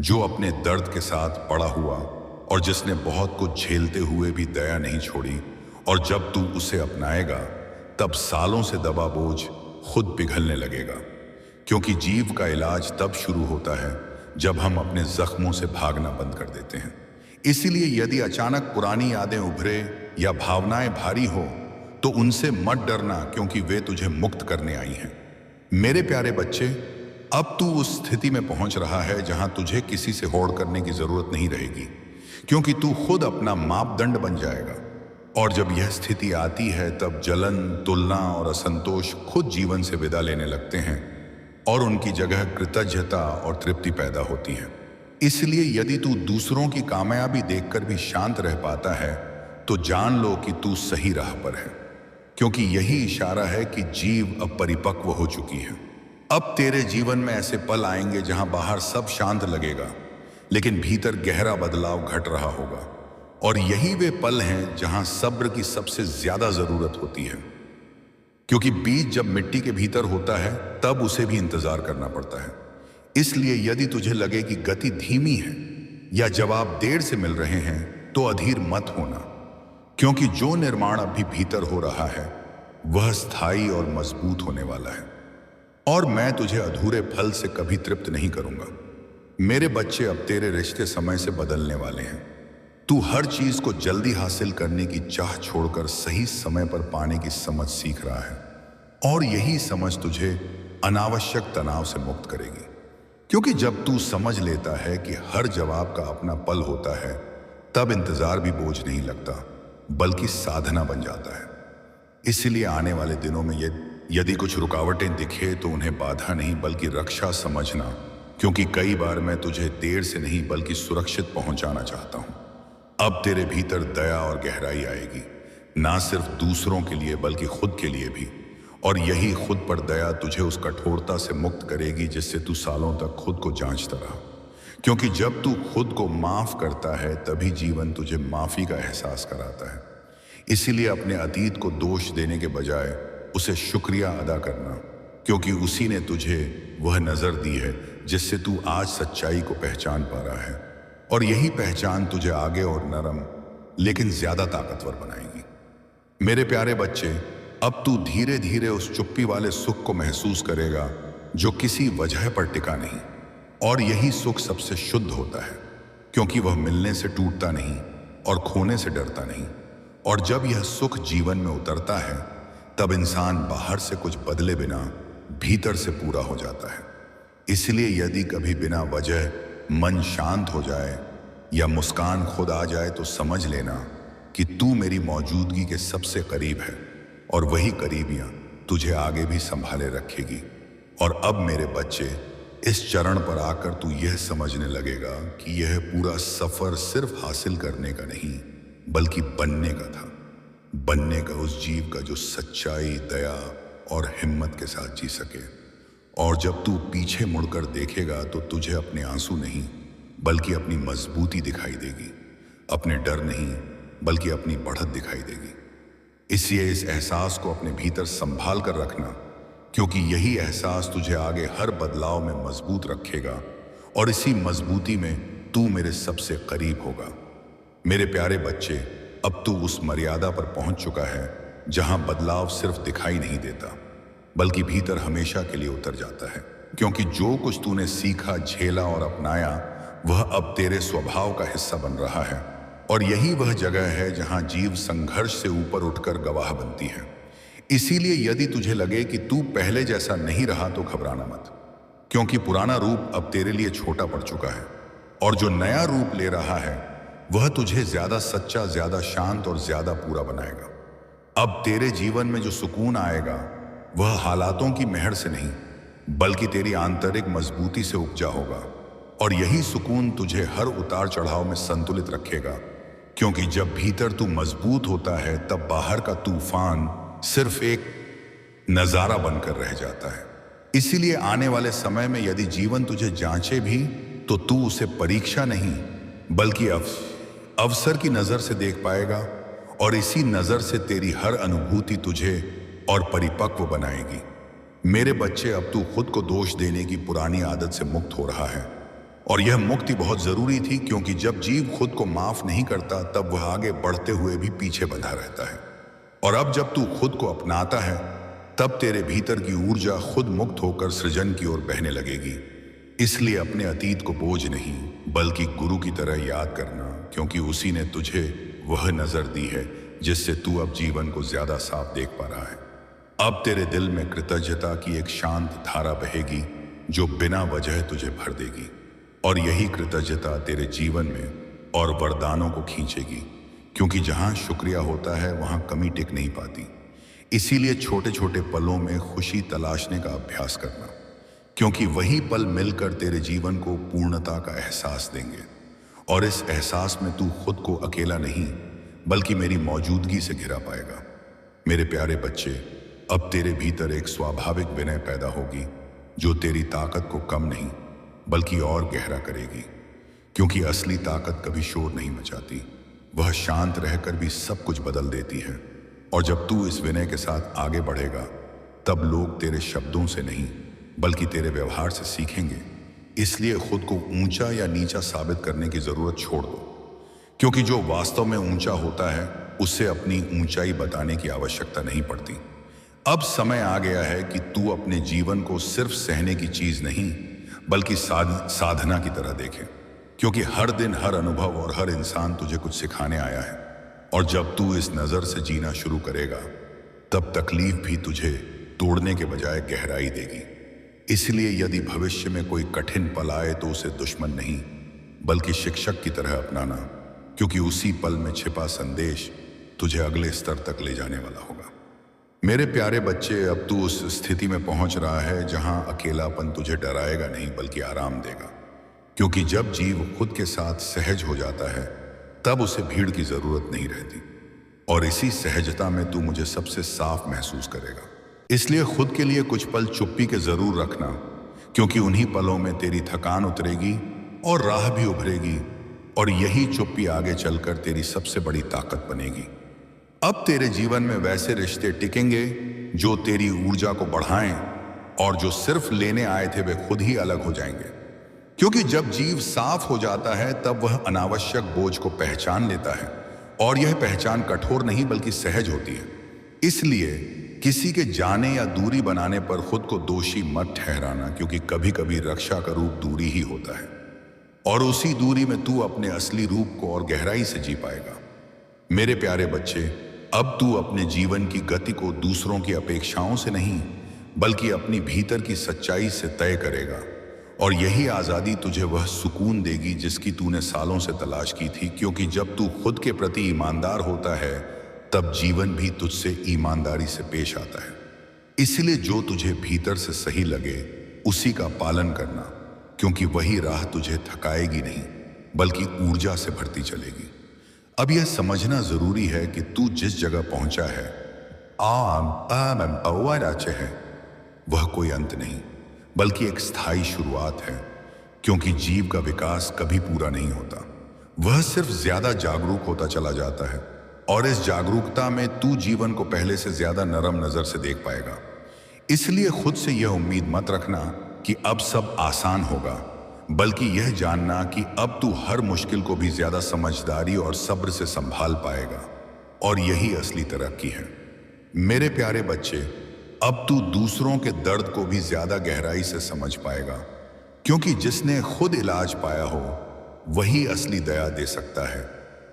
जो अपने दर्द के साथ पड़ा हुआ और जिसने बहुत कुछ झेलते हुए भी दया नहीं छोड़ी। और जब तू उसे अपनाएगा तब सालों से दबा बोझ खुद पिघलने लगेगा, क्योंकि जीव का इलाज तब शुरू होता है जब हम अपने जख्मों से भागना बंद कर देते हैं। इसीलिए यदि अचानक पुरानी यादें उभरे या भावनाएं भारी हो तो उनसे मत डरना, क्योंकि वे तुझे मुक्त करने आई हैं। मेरे प्यारे बच्चे, अब तू उस स्थिति में पहुंच रहा है जहां तुझे किसी से होड़ करने की जरूरत नहीं रहेगी, क्योंकि तू खुद अपना मापदंड बन जाएगा। और जब यह स्थिति आती है तब जलन, तुलना और असंतोष खुद जीवन से विदा लेने लगते हैं और उनकी जगह कृतज्ञता और तृप्ति पैदा होती है। इसलिए यदि तू दूसरों की कामयाबी देखकर भी शांत रह पाता है तो जान लो कि तू सही राह पर है, क्योंकि यही इशारा है कि जीव अब परिपक्व हो चुकी है। अब तेरे जीवन में ऐसे पल आएंगे जहां बाहर सब शांत लगेगा लेकिन भीतर गहरा बदलाव घट रहा होगा। और यही वे पल हैं जहां सब्र की सबसे ज्यादा जरूरत होती है, क्योंकि बीज जब मिट्टी के भीतर होता है तब उसे भी इंतजार करना पड़ता है। इसलिए यदि तुझे लगे कि गति धीमी है या जवाब देर से मिल रहे हैं तो अधीर मत होना, क्योंकि जो निर्माण अभी भीतर हो रहा है वह स्थायी और मजबूत होने वाला है। और मैं तुझे अधूरे फल से कभी तृप्त नहीं करूंगा। मेरे बच्चे, अब तेरे रिश्ते समय से बदलने वाले हैं। तू हर चीज को जल्दी हासिल करने की चाह छोड़कर सही समय पर पाने की समझ सीख रहा है, और यही समझ तुझे अनावश्यक तनाव से मुक्त करेगी। क्योंकि जब तू समझ लेता है कि हर जवाब का अपना पल होता है, तब इंतजार भी बोझ नहीं लगता बल्कि साधना बन जाता है। इसलिए आने वाले दिनों में यदि कुछ रुकावटें दिखे तो उन्हें बाधा नहीं बल्कि रक्षा समझना, क्योंकि कई बार मैं तुझे देर से नहीं बल्कि सुरक्षित पहुंचाना चाहता हूं। अब तेरे भीतर दया और गहराई आएगी, ना सिर्फ दूसरों के लिए बल्कि खुद के लिए भी। और यही खुद पर दया तुझे उस कठोरता से मुक्त करेगी जिससे तू सालों तक खुद को जांचता रहा। क्योंकि जब तू खुद को माफ करता है तभी जीवन तुझे माफी का एहसास कराता है। इसीलिए अपने अतीत को दोष देने के बजाय उसे शुक्रिया अदा करना, क्योंकि उसी ने तुझे वह नजर दी है जिससे तू आज सच्चाई को पहचान पा रहा है। और यही पहचान तुझे आगे और नरम लेकिन ज्यादा ताकतवर बनाएगी। मेरे प्यारे बच्चे, अब तू धीरे धीरे उस चुप्पी वाले सुख को महसूस करेगा जो किसी वजह पर टिका नहीं। और यही सुख सबसे शुद्ध होता है, क्योंकि वह मिलने से टूटता नहीं और खोने से डरता नहीं। और जब यह सुख जीवन में उतरता है तब इंसान बाहर से कुछ बदले बिना भीतर से पूरा हो जाता है। इसलिए यदि कभी बिना वजह मन शांत हो जाए या मुस्कान खुद आ जाए तो समझ लेना कि तू मेरी मौजूदगी के सबसे करीब है, और वही करीबियां तुझे आगे भी संभाले रखेगी। और अब मेरे बच्चे, इस चरण पर आकर तू यह समझने लगेगा कि यह पूरा सफर सिर्फ हासिल करने का नहीं बल्कि बनने का था। बनने का उस जीव का जो सच्चाई, दया और हिम्मत के साथ जी सके। और जब तू पीछे मुड़कर देखेगा तो तुझे अपने आंसू नहीं बल्कि अपनी मजबूती दिखाई देगी, अपने डर नहीं बल्कि अपनी बढ़त दिखाई देगी। इसलिए इस एहसास को अपने भीतर संभाल कर रखना, क्योंकि यही एहसास तुझे आगे हर बदलाव में मजबूत रखेगा, और इसी मजबूती में तू मेरे सबसे करीब होगा। मेरे प्यारे बच्चे, अब तू उस मर्यादा पर पहुंच चुका है जहां बदलाव सिर्फ दिखाई नहीं देता बल्कि भीतर हमेशा के लिए उतर जाता है। क्योंकि जो कुछ तूने सीखा, झेला और अपनाया वह अब तेरे स्वभाव का हिस्सा बन रहा है। और यही वह जगह है जहां जीव संघर्ष से ऊपर उठकर गवाह बनती है। इसीलिए यदि तुझे लगे कि तू पहले जैसा नहीं रहा तो घबराना मत, क्योंकि पुराना रूप अब तेरे लिए छोटा पड़ चुका है, और जो नया रूप ले रहा है वह तुझे ज्यादा सच्चा, ज्यादा शांत और ज्यादा पूरा बनाएगा। अब तेरे जीवन में जो सुकून आएगा वह हालातों की मेहर से नहीं बल्कि तेरी आंतरिक मजबूती से उपजा होगा। और यही सुकून तुझे हर उतार चढ़ाव में संतुलित रखेगा, क्योंकि जब भीतर तू मजबूत होता है तब बाहर का तूफान सिर्फ एक नजारा बनकर रह जाता है। इसीलिए आने वाले समय में यदि जीवन तुझे जांचे भी तो तू उसे परीक्षा नहीं बल्कि अवसर की नजर से देख पाएगा, और इसी नजर से तेरी हर अनुभूति तुझे और परिपक्व बनाएगी। मेरे बच्चे, अब तू खुद को दोष देने की पुरानी आदत से मुक्त हो रहा है, और यह मुक्ति बहुत जरूरी थी, क्योंकि जब जीव खुद को माफ नहीं करता तब वह आगे बढ़ते हुए भी पीछे बंधा रहता है। और अब जब तू खुद को अपनाता है तब तेरे भीतर की ऊर्जा खुद मुक्त होकर सृजन की ओर बहने लगेगी। इसलिए अपने अतीत को बोझ नहीं बल्कि गुरु की तरह याद करना, क्योंकि उसी ने तुझे वह नजर दी है जिससे तू अब जीवन को ज्यादा साफ देख पा रहा है। अब तेरे दिल में कृतज्ञता की एक शांत धारा बहेगी जो बिना वजह तुझे भर देगी, और यही कृतज्ञता तेरे जीवन में और वरदानों को खींचेगी, क्योंकि जहां शुक्रिया होता है वहां कमी टिक नहीं पाती। इसीलिए छोटे छोटे पलों में खुशी तलाशने का अभ्यास करना, क्योंकि वही पल मिलकर तेरे जीवन को पूर्णता का एहसास देंगे। और इस एहसास में तू खुद को अकेला नहीं बल्कि मेरी मौजूदगी से घिरा पाएगा। मेरे प्यारे बच्चे, अब तेरे भीतर एक स्वाभाविक विनय पैदा होगी जो तेरी ताकत को कम नहीं बल्कि और गहरा करेगी, क्योंकि असली ताकत कभी शोर नहीं मचाती वह शांत रहकर भी सब कुछ बदल देती है। और जब तू इस विनय के साथ आगे बढ़ेगा, तब लोग तेरे शब्दों से नहीं बल्कि तेरे व्यवहार से सीखेंगे। इसलिए खुद को ऊंचा या नीचा साबित करने की जरूरत छोड़ दो, क्योंकि जो वास्तव में ऊंचा होता है उससे अपनी ऊंचाई बताने की आवश्यकता नहीं पड़ती। अब समय आ गया है कि तू अपने जीवन को सिर्फ सहने की चीज नहीं बल्कि साधना की तरह देखे, क्योंकि हर दिन, हर अनुभव और हर इंसान तुझे कुछ सिखाने आया है। और जब तू इस नजर से जीना शुरू करेगा, तब तकलीफ भी तुझे तोड़ने के बजाय गहराई देगी। इसलिए यदि भविष्य में कोई कठिन पल आए तो उसे दुश्मन नहीं बल्कि शिक्षक की तरह अपनाना, क्योंकि उसी पल में छिपा संदेश तुझे अगले स्तर तक ले जाने वाला होगा। मेरे प्यारे बच्चे, अब तू उस स्थिति में पहुंच रहा है जहां अकेलापन तुझे डराएगा नहीं बल्कि आराम देगा, क्योंकि जब जीव खुद के साथ सहज हो जाता है तब उसे भीड़ की जरूरत नहीं रहती। और इसी सहजता में तू मुझे सबसे साफ महसूस करेगा। इसलिए खुद के लिए कुछ पल चुप्पी के जरूर रखना, क्योंकि उन्हीं पलों में तेरी थकान उतरेगी और राह भी उभरेगी, और यही चुप्पी आगे चलकर तेरी सबसे बड़ी ताकत बनेगी। अब तेरे जीवन में वैसे रिश्ते टिकेंगे जो तेरी ऊर्जा को बढ़ाएं, और जो सिर्फ लेने आए थे वे खुद ही अलग हो जाएंगे। क्योंकि जब जीव साफ हो जाता है तब वह अनावश्यक बोझ को पहचान लेता है, और यह पहचान कठोर नहीं बल्कि सहज होती है। इसलिए किसी के जाने या दूरी बनाने पर खुद को दोषी मत ठहराना, क्योंकि कभी कभी रक्षा का रूप दूरी ही होता है, और उसी दूरी में तू अपने असली रूप को और गहराई से जी पाएगा। मेरे प्यारे बच्चे, अब तू अपने जीवन की गति को दूसरों की अपेक्षाओं से नहीं बल्कि अपनी भीतर की सच्चाई से तय करेगा, और यही आज़ादी तुझे वह सुकून देगी जिसकी तूने सालों से तलाश की थी। क्योंकि जब तू खुद के प्रति ईमानदार होता है तब जीवन भी तुझसे ईमानदारी से पेश आता है। इसलिए जो तुझे भीतर से सही लगे उसी का पालन करना, क्योंकि वही राह तुझे थकाएगी नहीं बल्कि ऊर्जा से भरती चलेगी। अब यह समझना जरूरी है कि तू जिस जगह पहुंचा है वह कोई अंत नहीं बल्कि एक स्थायी शुरुआत है, क्योंकि जीव का विकास कभी पूरा नहीं होता, वह सिर्फ ज्यादा जागरूक होता चला जाता है। और इस जागरूकता में तू जीवन को पहले से ज्यादा नरम नजर से देख पाएगा। इसलिए खुद से यह उम्मीद मत रखना कि अब सब आसान होगा, बल्कि यह जानना कि अब तू हर मुश्किल को भी ज्यादा समझदारी और सब्र से संभाल पाएगा, और यही असली तरक्की है। मेरे प्यारे बच्चे, अब तू दूसरों के दर्द को भी ज्यादा गहराई से समझ पाएगा, क्योंकि जिसने खुद इलाज पाया हो वही असली दया दे सकता है।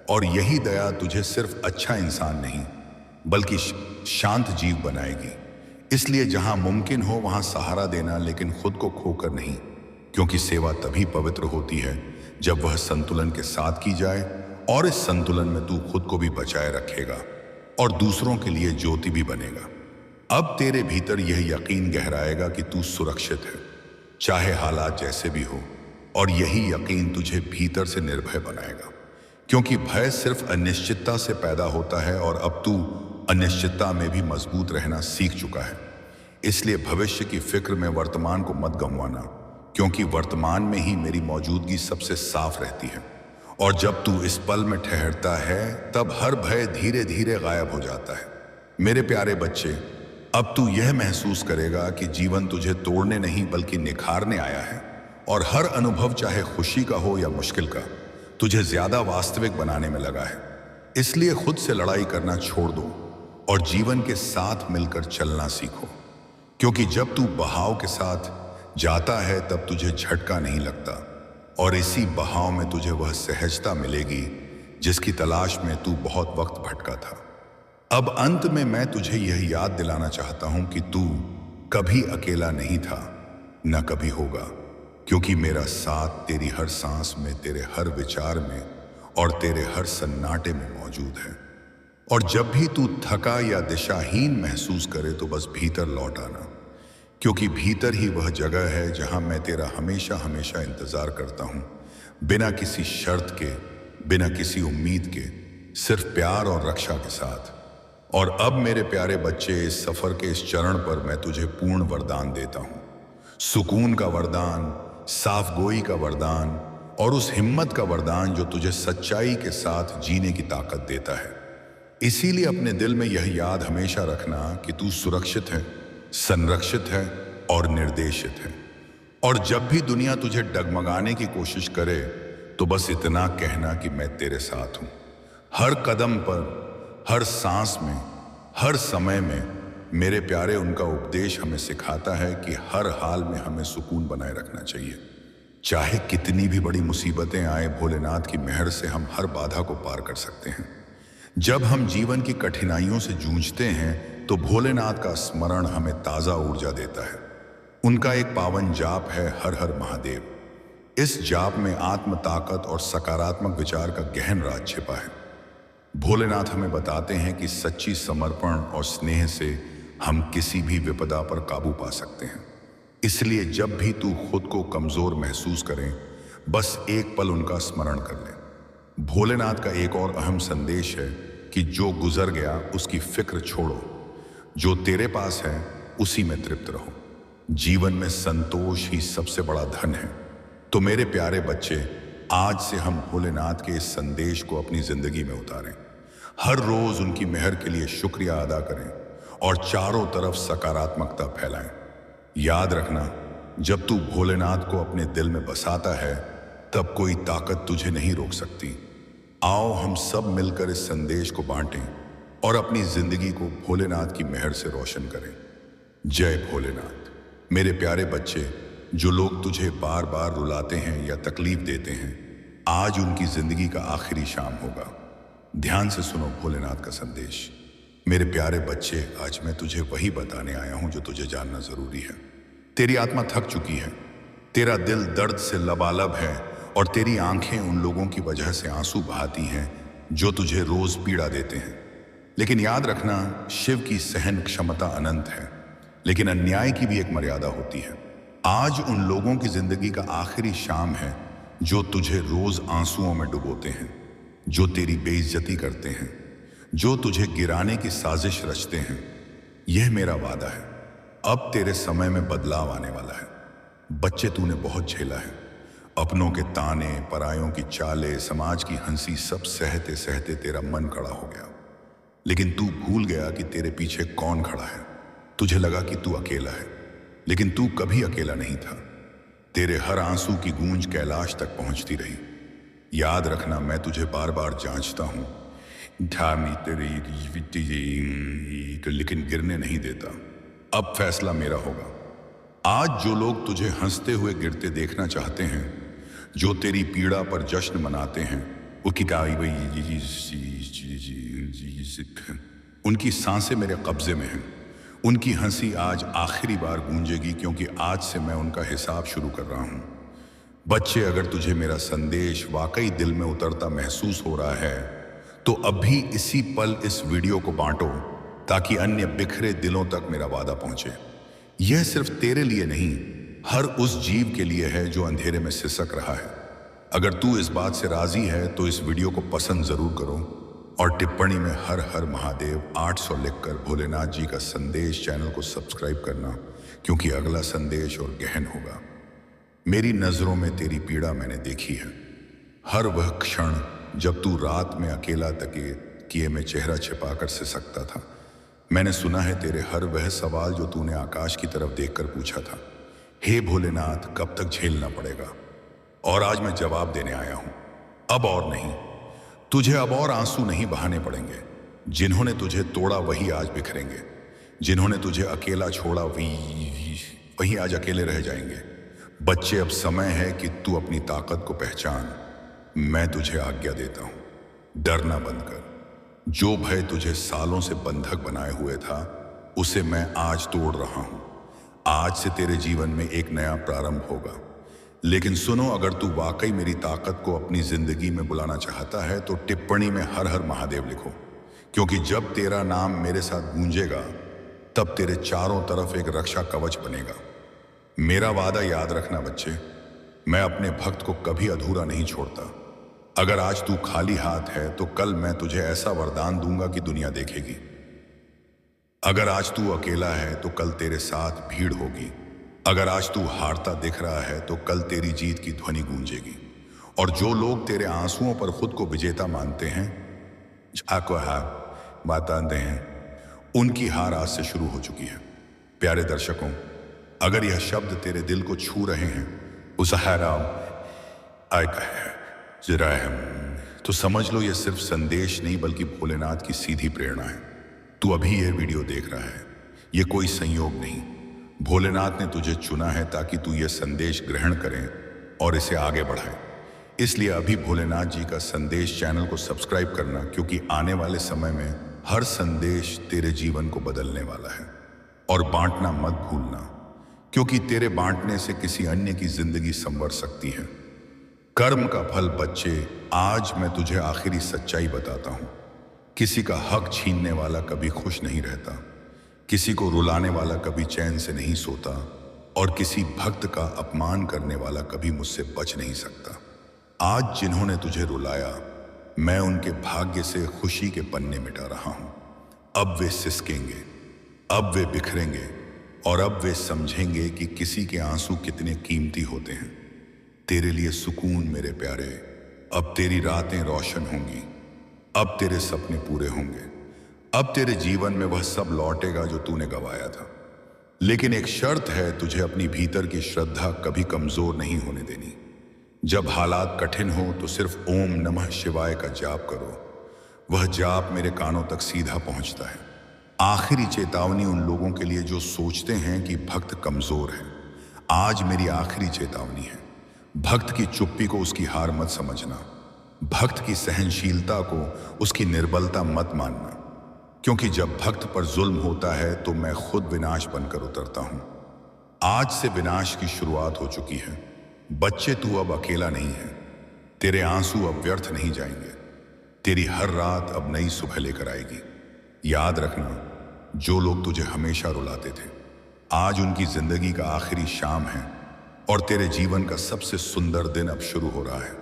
और यही दया तुझे सिर्फ अच्छा इंसान नहीं बल्कि शांत जीव बनाएगी। इसलिए जहां मुमकिन हो वहां सहारा देना, लेकिन खुद को खोकर नहीं, क्योंकि सेवा तभी पवित्र होती है जब वह संतुलन के साथ की जाए, और इस संतुलन में तू खुद को भी बचाए रखेगा और दूसरों के लिए ज्योति भी बनेगा। अब तेरे भीतर यह यकीन गहराएगा कि तू सुरक्षित है, चाहे हालात जैसे भी हो, और यही यकीन तुझे भीतर से निर्भय बनाएगा, क्योंकि भय सिर्फ अनिश्चितता से पैदा होता है, और अब तू अनिश्चितता में भी मजबूत रहना सीख चुका है। इसलिए भविष्य की फिक्र में वर्तमान को मत गंवाना, क्योंकि वर्तमान में ही मेरी मौजूदगी सबसे साफ रहती है। और जब तू इस पल में ठहरता है तब हर भय धीरे धीरे गायब हो जाता है। मेरे प्यारे बच्चे, अब तू यह महसूस करेगा कि जीवन तुझे तोड़ने नहीं बल्कि निखारने आया है, और हर अनुभव, चाहे खुशी का हो या मुश्किल का, तुझे ज्यादा वास्तविक बनाने में लगा है। इसलिए खुद से लड़ाई करना छोड़ दो और जीवन के साथ मिलकर चलना सीखो, क्योंकि जब तू बहाव के साथ जाता है तब तुझे झटका नहीं लगता, और इसी बहाव में तुझे वह सहजता मिलेगी जिसकी तलाश में तू बहुत वक्त भटका था। अब अंत में मैं तुझे यह याद दिलाना चाहता हूं कि तू कभी अकेला नहीं था, न कभी होगा, क्योंकि मेरा साथ तेरी हर सांस में, तेरे हर विचार में और तेरे हर सन्नाटे में मौजूद है। और जब भी तू थका या दिशाहीन महसूस करे तो बस भीतर लौट आना, क्योंकि भीतर ही वह जगह है जहां मैं तेरा हमेशा हमेशा इंतजार करता हूं, बिना किसी शर्त के, बिना किसी उम्मीद के, सिर्फ प्यार और रक्षा के साथ। और अब मेरे प्यारे बच्चे, इस सफर के इस चरण पर मैं तुझे पूर्ण वरदान देता हूं, सुकून का वरदान, साफ गोई का वरदान और उस हिम्मत का वरदान जो तुझे सच्चाई के साथ जीने की ताकत देता है। इसीलिए अपने दिल में यह याद हमेशा रखना कि तू सुरक्षित है, संरक्षित है और निर्देशित है। और जब भी दुनिया तुझे डगमगाने की कोशिश करे तो बस इतना कहना कि मैं तेरे साथ हूं। हर कदम पर, हर सांस में, हर समय में मेरे प्यारे, उनका उपदेश हमें सिखाता है कि हर हाल में हमें सुकून बनाए रखना चाहिए। चाहे कितनी भी बड़ी मुसीबतें आए, भोलेनाथ की मेहर से हम हर बाधा को पार कर सकते हैं। जब हम जीवन की कठिनाइयों से जूझते हैं तो भोलेनाथ का स्मरण हमें ताज़ा ऊर्जा देता है। उनका एक पावन जाप है हर हर महादेव। इस जाप में आत्म ताकत और सकारात्मक विचार का गहन राज छिपा है। भोलेनाथ हमें बताते हैं कि सच्ची समर्पण और स्नेह से हम किसी भी विपदा पर काबू पा सकते हैं। इसलिए जब भी तू खुद को कमजोर महसूस करें, बस एक पल उनका स्मरण कर ले। भोलेनाथ का एक और अहम संदेश है कि जो गुजर गया उसकी फिक्र छोड़ो, जो तेरे पास है उसी में तृप्त रहो। जीवन में संतोष ही सबसे बड़ा धन है। तो मेरे प्यारे बच्चे, आज से हम भोलेनाथ के इस संदेश को अपनी जिंदगी में उतारें। हर रोज उनकी मेहर के लिए शुक्रिया अदा करें और चारों तरफ सकारात्मकता फैलाएं। याद रखना, जब तू भोलेनाथ को अपने दिल में बसाता है तब कोई ताकत तुझे नहीं रोक सकती। आओ हम सब मिलकर इस संदेश को बांटें और अपनी जिंदगी को भोलेनाथ की मेहर से रोशन करें। जय भोलेनाथ। मेरे प्यारे बच्चे, जो लोग तुझे बार बार रुलाते हैं या तकलीफ देते हैं, आज उनकी जिंदगी का आखिरी शाम होगा। ध्यान से सुनो भोलेनाथ का संदेश। मेरे प्यारे बच्चे, आज मैं तुझे वही बताने आया हूं जो तुझे जानना जरूरी है। तेरी आत्मा थक चुकी है, तेरा दिल दर्द से लबालब है और तेरी आंखें उन लोगों की वजह से आंसू बहाती हैं जो तुझे रोज पीड़ा देते हैं। लेकिन याद रखना, शिव की सहन क्षमता अनंत है, लेकिन अन्याय की भी एक मर्यादा होती है। आज उन लोगों की जिंदगी का आखिरी शाम है जो तुझे रोज आंसुओं में डुबोते हैं, जो तेरी बेइज्जती करते हैं, जो तुझे गिराने की साजिश रचते हैं। यह मेरा वादा है, अब तेरे समय में बदलाव आने वाला है। बच्चे, तूने बहुत झेला है। अपनों के ताने, परायों की चालें, समाज की हंसी, सब सहते सहते तेरा मन कड़ा हो गया। लेकिन तू भूल गया कि तेरे पीछे कौन खड़ा है। तुझे लगा कि तू अकेला है, लेकिन तू कभी अकेला नहीं था। तेरे हर आंसू की गूंज कैलाश तक पहुंचती रही। याद रखना, मैं तुझे बार बार जांचता हूं, लेकिन गिरने नहीं देता। अब फैसला मेरा होगा। आज जो लोग तुझे हंसते हुए गिरते देखना चाहते हैं, जो तेरी पीड़ा पर जश्न मनाते हैं, उनकी सांसें मेरे कब्जे में हैं। उनकी हंसी आज आखिरी बार गूंजेगी, क्योंकि आज से मैं उनका हिसाब शुरू कर रहा हूं। बच्चे, अगर तुझे मेरा संदेश वाकई दिल में उतरता महसूस हो रहा है तो अभी इसी पल इस वीडियो को बांटो, ताकि अन्य बिखरे दिलों तक मेरा वादा पहुंचे। यह सिर्फ तेरे लिए नहीं, हर उस जीव के लिए है जो अंधेरे में सिसक रहा है। अगर तू इस बात से राजी है तो इस वीडियो को पसंद जरूर करो और टिप्पणी में हर हर महादेव 800 लिखकर भोलेनाथ जी का संदेश चैनल को सब्सक्राइब करना, क्योंकि अगला संदेश और गहन होगा। मेरी नजरों में तेरी पीड़ा मैंने देखी है। हर वह क्षण जब तू रात में अकेला तकिए किए में चेहरा छिपाकर सिसकता था। मैंने सुना है तेरे हर वह सवाल जो तूने आकाश की तरफ देखकर पूछा था, हे भोलेनाथ, कब तक झेलना पड़ेगा? और आज मैं जवाब देने आया हूं, अब और नहीं। तुझे अब और आंसू नहीं बहाने पड़ेंगे। जिन्होंने तुझे तोड़ा वही आज बिखरेंगे, जिन्होंने तुझे अकेला छोड़ा वही आज अकेले रह जाएंगे। बच्चे, अब समय है कि तू अपनी ताकत को पहचान। मैं तुझे आज्ञा देता हूं, डरना बंद कर। जो भय तुझे सालों से बंधक बनाए हुए था, उसे मैं आज तोड़ रहा हूं। आज से तेरे जीवन में एक नया प्रारंभ होगा। लेकिन सुनो, अगर तू वाकई मेरी ताकत को अपनी जिंदगी में बुलाना चाहता है तो टिप्पणी में हर हर महादेव लिखो, क्योंकि जब तेरा नाम मेरे साथ गूंजेगा तब तेरे चारों तरफ एक रक्षा कवच बनेगा। मेरा वादा याद रखना बच्चे, मैं अपने भक्त को कभी अधूरा नहीं छोड़ता। अगर आज तू खाली हाथ है तो कल मैं तुझे ऐसा वरदान दूंगा कि दुनिया देखेगी। अगर आज तू अकेला है तो कल तेरे साथ भीड़ होगी। अगर आज तू हारता दिख रहा है तो कल तेरी जीत की ध्वनि गूंजेगी। और जो लोग तेरे आंसुओं पर खुद को विजेता मानते हैं, जाको हार बताते हैं, उनकी हार आज से शुरू हो चुकी है। प्यारे दर्शकों, अगर यह शब्द तेरे दिल को छू रहे हैं, उस तो समझ लो यह सिर्फ संदेश नहीं बल्कि भोलेनाथ की सीधी प्रेरणा है। तू अभी यह वीडियो देख रहा है, यह कोई संयोग नहीं। भोलेनाथ ने तुझे चुना है ताकि तू यह संदेश ग्रहण करे और इसे आगे बढ़ाए। इसलिए अभी भोलेनाथ जी का संदेश चैनल को सब्सक्राइब करना, क्योंकि आने वाले समय में हर संदेश तेरे जीवन को बदलने वाला है। और बांटना मत भूलना, क्योंकि तेरे बांटने से किसी अन्य की जिंदगी संवर सकती है। कर्म का फल बच्चे, आज मैं तुझे आखिरी सच्चाई बताता हूं। किसी का हक छीनने वाला कभी खुश नहीं रहता, किसी को रुलाने वाला कभी चैन से नहीं सोता, और किसी भक्त का अपमान करने वाला कभी मुझसे बच नहीं सकता। आज जिन्होंने तुझे रुलाया, मैं उनके भाग्य से खुशी के पन्ने मिटा रहा हूं। अब वे सिसकेंगे, अब वे बिखरेंगे, और अब वे समझेंगे कि किसी के आंसू कितने कीमती होते हैं। तेरे लिए सुकून मेरे प्यारे, अब तेरी रातें रोशन होंगी, अब तेरे सपने पूरे होंगे, अब तेरे जीवन में वह सब लौटेगा जो तूने गंवाया था। लेकिन एक शर्त है, तुझे अपनी भीतर की श्रद्धा कभी कमजोर नहीं होने देनी। जब हालात कठिन हो तो सिर्फ ओम नमः शिवाय का जाप करो। वह जाप मेरे कानों तक सीधा पहुंचता है। आखिरी चेतावनी उन लोगों के लिए जो सोचते हैं कि भक्त कमजोर है। आज मेरी आखिरी चेतावनी है। भक्त की चुप्पी को उसकी हार मत समझना, भक्त की सहनशीलता को उसकी निर्बलता मत मानना, क्योंकि जब भक्त पर जुल्म होता है तो मैं खुद विनाश बनकर उतरता हूं। आज से विनाश की शुरुआत हो चुकी है। बच्चे, तू अब अकेला नहीं है। तेरे आंसू अब व्यर्थ नहीं जाएंगे। तेरी हर रात अब नई सुबह लेकर आएगी। याद रखना, जो लोग तुझे हमेशा रुलाते थे, आज उनकी जिंदगी का आखिरी शाम है और तेरे जीवन का सबसे सुंदर दिन अब शुरू हो रहा है।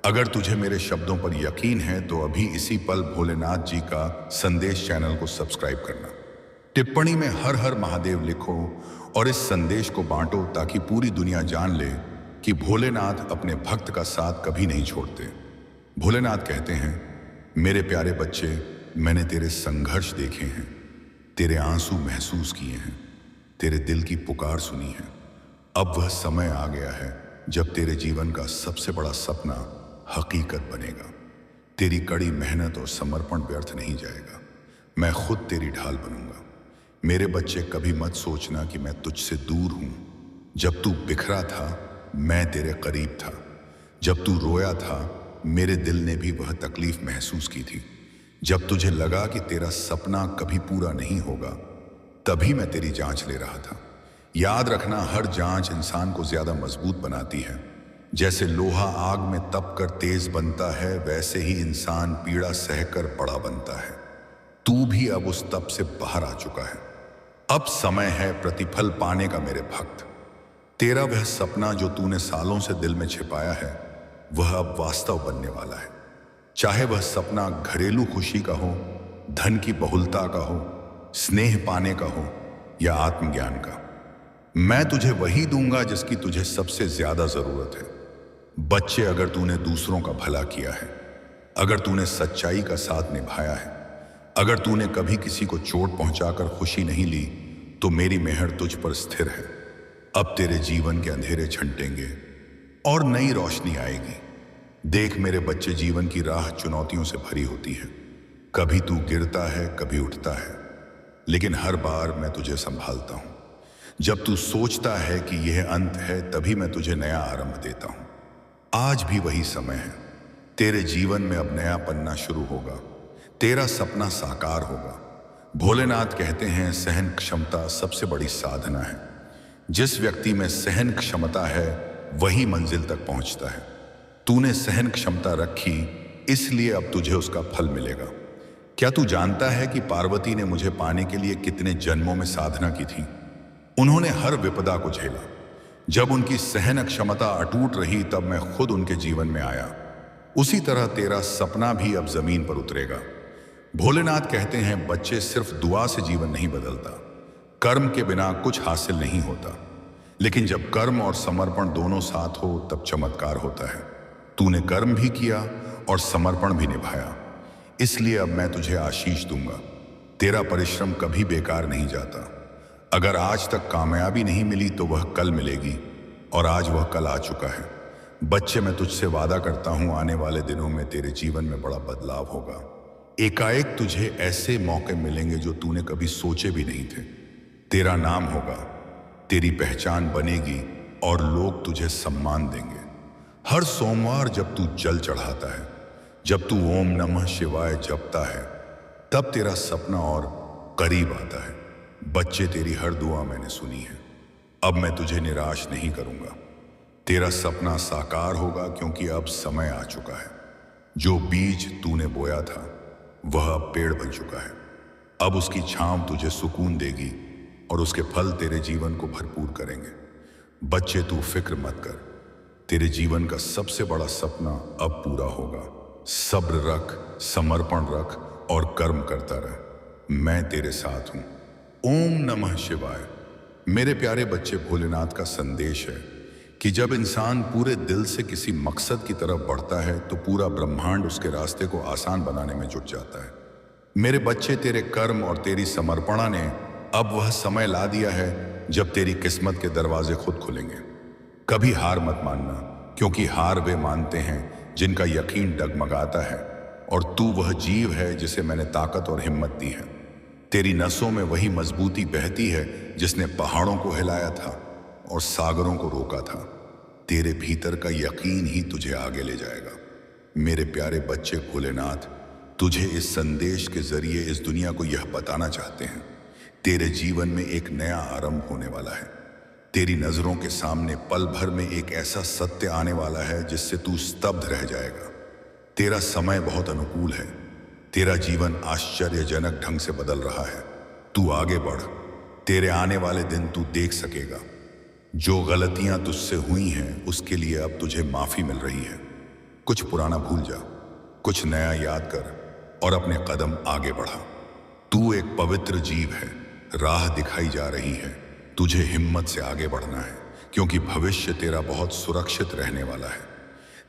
अगर तुझे मेरे शब्दों पर यकीन है तो अभी इसी पल भोलेनाथ जी का संदेश चैनल को सब्सक्राइब करना। टिप्पणी में हर हर महादेव लिखो और इस संदेश को बांटो, ताकि पूरी दुनिया जान ले कि भोलेनाथ अपने भक्त का साथ कभी नहीं छोड़ते। भोलेनाथ कहते हैं, मेरे प्यारे बच्चे, मैंने तेरे संघर्ष देखे हैं, तेरे आंसू महसूस किए हैं, तेरे दिल की पुकार सुनी है। अब वह समय आ गया है जब तेरे जीवन का सबसे बड़ा सपना हकीकत बनेगा। तेरी कड़ी मेहनत और समर्पण व्यर्थ नहीं जाएगा। मैं खुद तेरी ढाल बनूंगा। मेरे बच्चे, कभी मत सोचना कि मैं तुझसे दूर हूं। जब तू बिखरा था, मैं तेरे करीब था। जब तू रोया था, मेरे दिल ने भी वह तकलीफ महसूस की थी। जब तुझे लगा कि तेरा सपना कभी पूरा नहीं होगा, तभी मैं तेरी जांच ले रहा था। याद रखना, हर जांच इंसान को ज्यादा मजबूत बनाती है। जैसे लोहा आग में तप कर तेज बनता है, वैसे ही इंसान पीड़ा सहकर बड़ा बनता है। तू भी अब उस तप से बाहर आ चुका है। अब समय है प्रतिफल पाने का मेरे भक्त। तेरा वह सपना जो तूने सालों से दिल में छिपाया है, वह अब वास्तव बनने वाला है। चाहे वह सपना घरेलू खुशी का हो, धन की बहुलता का हो, स्नेह पाने का हो, या आत्मज्ञान का, मैं तुझे वही दूंगा जिसकी तुझे सबसे ज्यादा जरूरत है। बच्चे, अगर तूने दूसरों का भला किया है, अगर तूने सच्चाई का साथ निभाया है, अगर तूने कभी किसी को चोट पहुंचाकर खुशी नहीं ली, तो मेरी मेहर तुझ पर स्थिर है। अब तेरे जीवन के अंधेरे छंटेंगे और नई रोशनी आएगी। देख मेरे बच्चे, जीवन की राह चुनौतियों से भरी होती है। कभी तू गिरता है, कभी उठता है, लेकिन हर बार मैं तुझे संभालता हूं। जब तू सोचता है कि यह अंत है, तभी मैं तुझे नया आरंभ देता हूं। आज भी वही समय है। तेरे जीवन में अब नया पन्ना शुरू होगा। तेरा सपना साकार होगा। भोलेनाथ कहते हैं, सहन क्षमता सबसे बड़ी साधना है। जिस व्यक्ति में सहन क्षमता है, वही मंजिल तक पहुंचता है। तूने सहन क्षमता रखी, इसलिए अब तुझे उसका फल मिलेगा। क्या तू जानता है कि पार्वती ने मुझे पाने के लिए कितने जन्मों में साधना की थी? उन्होंने हर विपदा को झेला। जब उनकी सहन क्षमता अटूट रही, तब मैं खुद उनके जीवन में आया। उसी तरह तेरा सपना भी अब जमीन पर उतरेगा। भोलेनाथ कहते हैं, बच्चे, सिर्फ दुआ से जीवन नहीं बदलता। कर्म के बिना कुछ हासिल नहीं होता, लेकिन जब कर्म और समर्पण दोनों साथ हो, तब चमत्कार होता है। तूने कर्म भी किया और समर्पण भी निभाया, इसलिए अब मैं तुझे आशीष दूंगा। तेरा परिश्रम कभी बेकार नहीं जाता। अगर आज तक कामयाबी नहीं मिली तो वह कल मिलेगी, और आज वह कल आ चुका है। बच्चे, मैं तुझसे वादा करता हूं, आने वाले दिनों में तेरे जीवन में बड़ा बदलाव होगा। एकाएक तुझे ऐसे मौके मिलेंगे जो तूने कभी सोचे भी नहीं थे। तेरा नाम होगा, तेरी पहचान बनेगी और लोग तुझे सम्मान देंगे। हर सोमवार जब तू जल चढ़ाता है, जब तू ओम नमः शिवाय जपता है, तब तेरा सपना और करीब आता है। बच्चे, तेरी हर दुआ मैंने सुनी है। अब मैं तुझे निराश नहीं करूंगा। तेरा सपना साकार होगा, क्योंकि अब समय आ चुका है। जो बीज तूने बोया था वह अब पेड़ बन चुका है। अब उसकी छांव तुझे सुकून देगी और उसके फल तेरे जीवन को भरपूर करेंगे। बच्चे, तू फिक्र मत कर। तेरे जीवन का सबसे बड़ा सपना अब पूरा होगा। सब्र रख, समर्पण रख और कर्म करता रह। मैं तेरे साथ हूं। ओम नमः शिवाय। मेरे प्यारे बच्चे, भोलेनाथ का संदेश है कि जब इंसान पूरे दिल से किसी मकसद की तरफ बढ़ता है तो पूरा ब्रह्मांड उसके रास्ते को आसान बनाने में जुट जाता है। मेरे बच्चे, तेरे कर्म और तेरी समर्पणा ने अब वह समय ला दिया है जब तेरी किस्मत के दरवाजे खुद खुलेंगे। कभी हार मत मानना, क्योंकि हार वे मानते हैं जिनका यकीन डगमगाता है, और तू वह जीव है जिसे मैंने ताकत और हिम्मत दी है। तेरी नसों में वही मजबूती बहती है जिसने पहाड़ों को हिलाया था और सागरों को रोका था। तेरे भीतर का यकीन ही तुझे आगे ले जाएगा। मेरे प्यारे बच्चे, भोलेनाथ तुझे इस संदेश के जरिए इस दुनिया को यह बताना चाहते हैं, तेरे जीवन में एक नया आरंभ होने वाला है। तेरी नजरों के सामने पल भर में एक ऐसा सत्य आने वाला है जिससे तू स्तब्ध रह जाएगा। तेरा समय बहुत अनुकूल है। तेरा जीवन आश्चर्यजनक ढंग से बदल रहा है। तू आगे बढ़। तेरे आने वाले दिन तू देख सकेगा। जो गलतियां तुझसे हुई हैं उसके लिए अब तुझे माफी मिल रही है। कुछ पुराना भूल जा, कुछ नया याद कर और अपने कदम आगे बढ़ा। तू एक पवित्र जीव है। राह दिखाई जा रही है। तुझे हिम्मत से आगे बढ़ना है, क्योंकि भविष्य तेरा बहुत सुरक्षित रहने वाला है।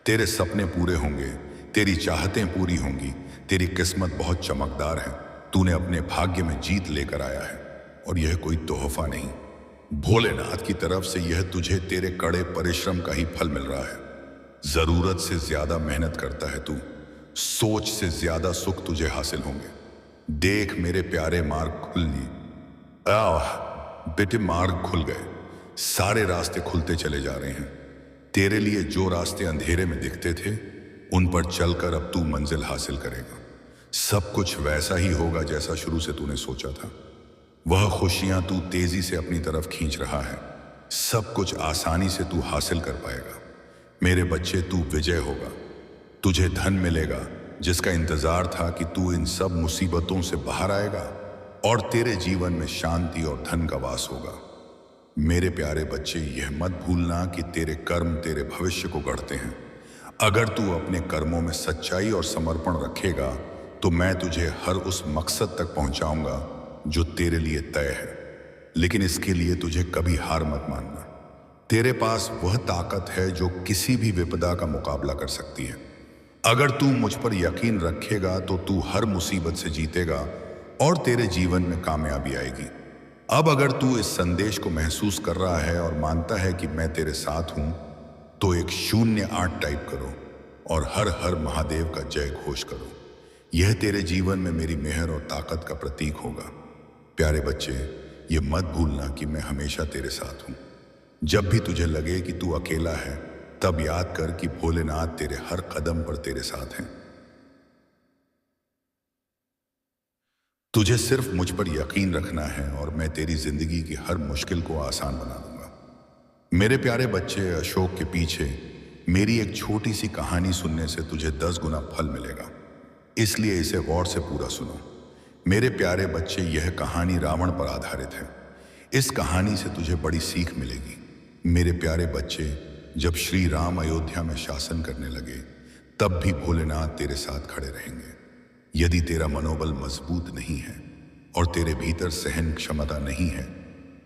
तेरे सपने पूरे होंगे, तेरी चाहतें पूरी होंगी, तेरी किस्मत बहुत चमकदार है। तूने अपने भाग्य में जीत लेकर आया है, और यह कोई तोहफा नहीं, भोलेनाथ की तरफ से यह तुझे तेरे कड़े परिश्रम का ही फल मिल रहा है। जरूरत से ज्यादा मेहनत करता है तू, सोच से ज्यादा सुख तुझे हासिल होंगे। देख मेरे प्यारे, मार्ग खुलनी बेटे, मार्ग खुल गए। सारे रास्ते खुलते चले जा रहे हैं। तेरे लिए जो रास्ते अंधेरे में दिखते थे, उन पर चलकर अब तू मंजिल हासिल करेगा। सब कुछ वैसा ही होगा जैसा शुरू से तूने सोचा था। वह खुशियां तू तेजी से अपनी तरफ खींच रहा है। सब कुछ आसानी से तू हासिल कर पाएगा। मेरे बच्चे, तू विजय होगा। तुझे धन मिलेगा जिसका इंतजार था कि तू इन सब मुसीबतों से बाहर आएगा, और तेरे जीवन में शांति और धन का वास होगा। मेरे प्यारे बच्चे, यह मत भूलना कि तेरे कर्म तेरे भविष्य को गढ़ते हैं। अगर तू अपने कर्मों में सच्चाई और समर्पण रखेगा तो मैं तुझे हर उस मकसद तक पहुंचाऊंगा जो तेरे लिए तय है। लेकिन इसके लिए तुझे कभी हार मत मानना। तेरे पास वह ताकत है जो किसी भी विपदा का मुकाबला कर सकती है। अगर तू मुझ पर यकीन रखेगा तो तू हर मुसीबत से जीतेगा और तेरे जीवन में कामयाबी आएगी। अब अगर तू इस संदेश को महसूस कर रहा है और मानता है कि मैं तेरे साथ हूं, तो एक 08 टाइप करो और हर हर महादेव का जय घोष करो। यह तेरे जीवन में मेरी मेहर और ताकत का प्रतीक होगा। प्यारे बच्चे, ये मत भूलना कि मैं हमेशा तेरे साथ हूं। जब भी तुझे लगे कि तू अकेला है, तब याद कर कि भोलेनाथ तेरे हर कदम पर तेरे साथ हैं। तुझे सिर्फ मुझ पर यकीन रखना है और मैं तेरी जिंदगी की हर मुश्किल को आसान बना दूंगा। मेरे प्यारे बच्चे, अशोक के पीछे मेरी एक छोटी सी कहानी सुनने से तुझे 10 गुना फल मिलेगा, इसलिए इसे गौर से पूरा सुनो। मेरे प्यारे बच्चे, यह कहानी रावण पर आधारित है। इस कहानी से तुझे बड़ी सीख मिलेगी। मेरे प्यारे बच्चे, जब श्री राम अयोध्या में शासन करने लगे, तब भी भोलेनाथ तेरे साथ खड़े रहेंगे। यदि तेरा मनोबल मजबूत नहीं है और तेरे भीतर सहन क्षमता नहीं है,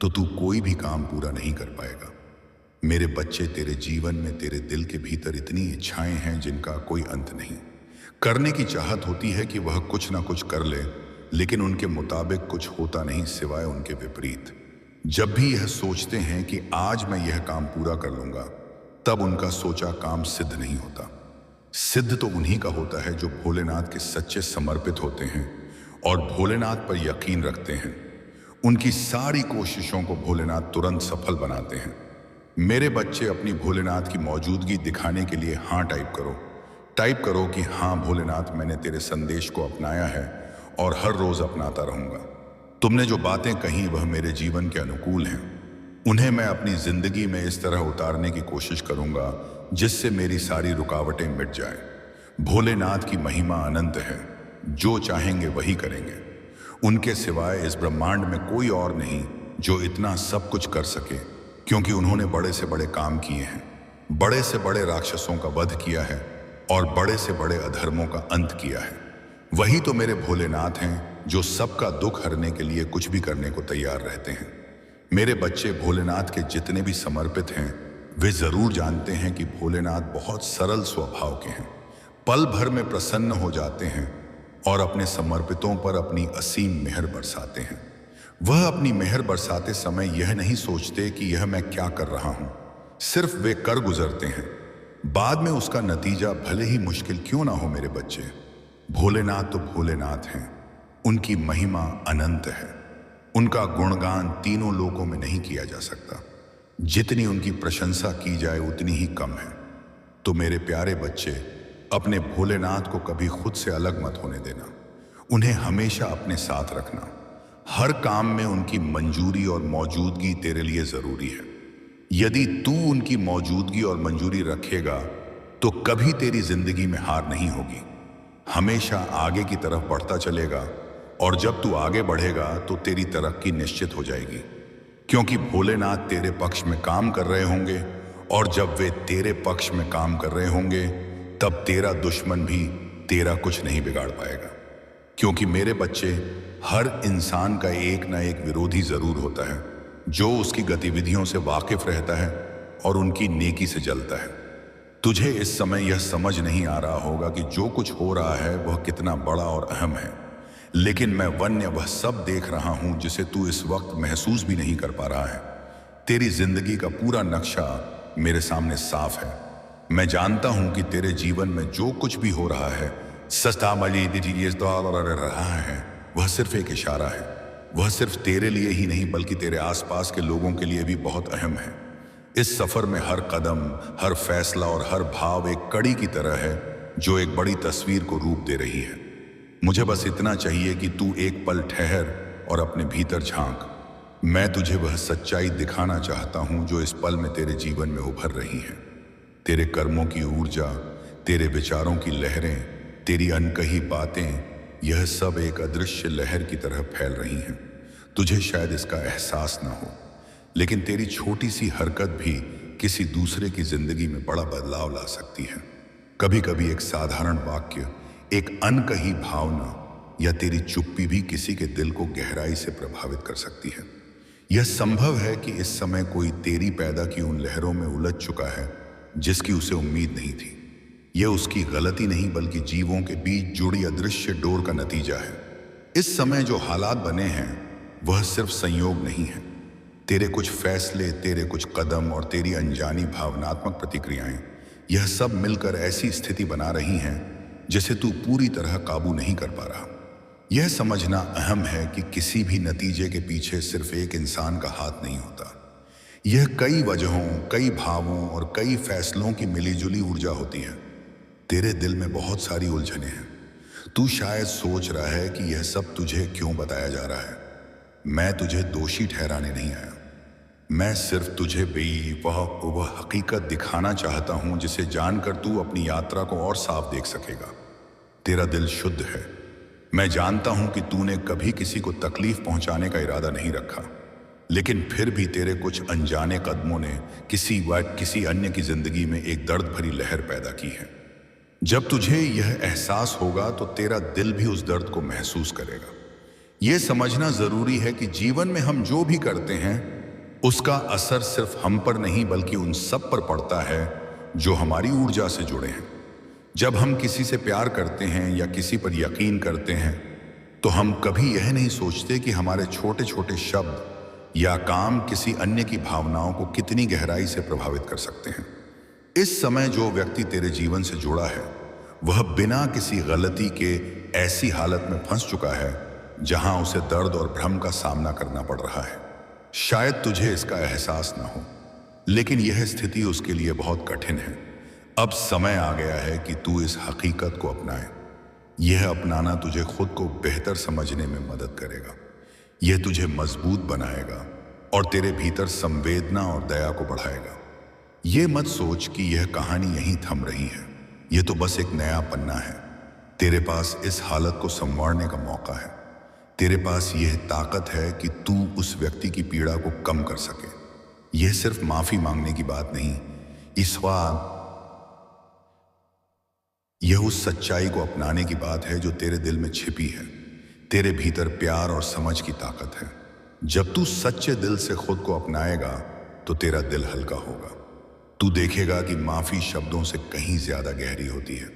तो तू कोई भी काम पूरा नहीं कर पाएगा। मेरे बच्चे, तेरे जीवन में तेरे दिल के भीतर इतनी इच्छाएं हैं जिनका कोई अंत नहीं। करने की चाहत होती है कि वह कुछ ना कुछ कर ले, लेकिन उनके मुताबिक कुछ होता नहीं सिवाय उनके विपरीत। जब भी यह सोचते हैं कि आज मैं यह काम पूरा कर लूंगा, तब उनका सोचा काम सिद्ध नहीं होता। सिद्ध तो उन्हीं का होता है जो भोलेनाथ के सच्चे समर्पित होते हैं और भोलेनाथ पर यकीन रखते हैं। उनकी सारी कोशिशों को भोलेनाथ तुरंत सफल बनाते हैं। मेरे बच्चे, अपनी भोलेनाथ की मौजूदगी दिखाने के लिए हाँ टाइप करो कि हाँ भोलेनाथ, मैंने तेरे संदेश को अपनाया है और हर रोज अपनाता रहूंगा। तुमने जो बातें कही वह मेरे जीवन के अनुकूल हैं। उन्हें मैं अपनी जिंदगी में इस तरह उतारने की कोशिश करूंगा जिससे मेरी सारी रुकावटें मिट जाएं। भोलेनाथ की महिमा अनंत है, जो चाहेंगे वही करेंगे। उनके सिवाय इस ब्रह्मांड में कोई और नहीं जो इतना सब कुछ कर सके, क्योंकि उन्होंने बड़े से बड़े काम किए हैं, बड़े से बड़े राक्षसों का वध किया है और बड़े से बड़े अधर्मों का अंत किया है। वही तो मेरे भोलेनाथ हैं जो सबका दुख हरने के लिए कुछ भी करने को तैयार रहते हैं। मेरे बच्चे, भोलेनाथ के जितने भी समर्पित हैं वे जरूर जानते हैं कि भोलेनाथ बहुत सरल स्वभाव के हैं। पल भर में प्रसन्न हो जाते हैं और अपने समर्पितों पर अपनी असीम मेहर बरसाते हैं। वह अपनी मेहर बरसाते समय यह नहीं सोचते कि यह मैं क्या कर रहा हूं, सिर्फ वे कर गुजरते हैं। बाद में उसका नतीजा भले ही मुश्किल क्यों ना हो। मेरे बच्चे, भोलेनाथ तो भोलेनाथ हैं, उनकी महिमा अनंत है। उनका गुणगान तीनों लोकों में नहीं किया जा सकता। जितनी उनकी प्रशंसा की जाए उतनी ही कम है। तो मेरे प्यारे बच्चे, अपने भोलेनाथ को कभी खुद से अलग मत होने देना। उन्हें हमेशा अपने साथ रखना। हर काम में उनकी मंजूरी और मौजूदगी तेरे लिए जरूरी है। यदि तू उनकी मौजूदगी और मंजूरी रखेगा तो कभी तेरी जिंदगी में हार नहीं होगी। हमेशा आगे की तरफ बढ़ता चलेगा और जब तू आगे बढ़ेगा तो तेरी तरक्की निश्चित हो जाएगी, क्योंकि भोलेनाथ तेरे पक्ष में काम कर रहे होंगे। और जब वे तेरे पक्ष में काम कर रहे होंगे तब तेरा दुश्मन भी तेरा कुछ नहीं बिगाड़ पाएगा। क्योंकि मेरे बच्चे, हर इंसान का एक ना एक विरोधी जरूर होता है जो उसकी गतिविधियों से वाकिफ रहता है और उनकी नेकी से जलता है। तुझे इस समय यह समझ नहीं आ रहा होगा कि जो कुछ हो रहा है वह कितना बड़ा और अहम है, लेकिन मैं वन्य वह सब देख रहा हूं जिसे तू इस वक्त महसूस भी नहीं कर पा रहा है। तेरी जिंदगी का पूरा नक्शा मेरे सामने साफ है। मैं जानता हूं कि तेरे जीवन में जो कुछ भी हो रहा है रहा है वह सिर्फ एक इशारा है। वह सिर्फ तेरे लिए ही नहीं बल्कि तेरे आसपास के लोगों के लिए भी बहुत अहम है। इस सफर में हर कदम, हर फैसला और हर भाव एक कड़ी की तरह है जो एक बड़ी तस्वीर को रूप दे रही है। मुझे बस इतना चाहिए कि तू एक पल ठहर और अपने भीतर झांक। मैं तुझे वह सच्चाई दिखाना चाहता हूं जो इस पल में तेरे जीवन में उभर रही है। तेरे कर्मों की ऊर्जा, तेरे विचारों की लहरें, तेरी अनकही बातें, यह सब एक अदृश्य लहर की तरह फैल रही हैं। तुझे शायद इसका एहसास ना हो, लेकिन तेरी छोटी सी हरकत भी किसी दूसरे की जिंदगी में बड़ा बदलाव ला सकती है। कभी कभी एक साधारण वाक्य, एक अनकही भावना या तेरी चुप्पी भी किसी के दिल को गहराई से प्रभावित कर सकती है। यह संभव है कि इस समय कोई तेरी पैदा की उन लहरों में उलझ चुका है जिसकी उसे उम्मीद नहीं थी। यह उसकी गलती नहीं बल्कि जीवों के बीच जुड़ी अदृश्य डोर का नतीजा है। इस समय जो हालात बने हैं वह सिर्फ संयोग नहीं है। तेरे कुछ फैसले, तेरे कुछ कदम और तेरी अनजानी भावनात्मक प्रतिक्रियाएं, यह सब मिलकर ऐसी स्थिति बना रही हैं जिसे तू पूरी तरह काबू नहीं कर पा रहा। यह समझना अहम है कि किसी भी नतीजे के पीछे सिर्फ एक इंसान का हाथ नहीं होता। यह कई वजहों, कई भावों और कई फैसलों की मिलीजुली ऊर्जा होती है। तेरे दिल में बहुत सारी उलझनें हैं। तू शायद सोच रहा है कि यह सब तुझे क्यों बताया जा रहा है। मैं तुझे दोषी ठहराने नहीं आया। मैं सिर्फ तुझे वह हकीकत दिखाना चाहता हूं जिसे जानकर तू अपनी यात्रा को और साफ देख सकेगा। तेरा दिल शुद्ध है। मैं जानता हूं कि तूने कभी किसी को तकलीफ पहुंचाने का इरादा नहीं रखा, लेकिन फिर भी तेरे कुछ अनजाने कदमों ने किसी अन्य की जिंदगी में एक दर्द भरी लहर पैदा की है। जब तुझे यह एहसास होगा तो तेरा दिल भी उस दर्द को महसूस करेगा। यह समझना जरूरी है कि जीवन में हम जो भी करते हैं उसका असर सिर्फ हम पर नहीं बल्कि उन सब पर पड़ता है जो हमारी ऊर्जा से जुड़े हैं। जब हम किसी से प्यार करते हैं या किसी पर यकीन करते हैं तो हम कभी यह नहीं सोचते कि हमारे छोटे छोटे शब्द या काम किसी अन्य की भावनाओं को कितनी गहराई से प्रभावित कर सकते हैं। इस समय जो व्यक्ति तेरे जीवन से जुड़ा है वह बिना किसी गलती के ऐसी हालत में फंस चुका है जहां उसे दर्द और भ्रम का सामना करना पड़ रहा है। शायद तुझे इसका एहसास ना हो, लेकिन यह स्थिति उसके लिए बहुत कठिन है। अब समय आ गया है कि तू इस हकीकत को अपनाए। यह अपनाना तुझे खुद को बेहतर समझने में मदद करेगा। यह तुझे मजबूत बनाएगा और तेरे भीतर संवेदना और दया को बढ़ाएगा। यह मत सोच कि यह कहानी यहीं थम रही है। यह तो बस एक नया पन्ना है। तेरे पास इस हालत को संवारने का मौका है। तेरे पास यह ताकत है कि तू उस व्यक्ति की पीड़ा को कम कर सके। यह सिर्फ माफी मांगने की बात नहीं, इस बार यह उस सच्चाई को अपनाने की बात है जो तेरे दिल में छिपी है। तेरे भीतर प्यार और समझ की ताकत है। जब तू सच्चे दिल से खुद को अपनाएगा तो तेरा दिल हल्का होगा। तू देखेगा कि माफी शब्दों से कहीं ज्यादा गहरी होती है।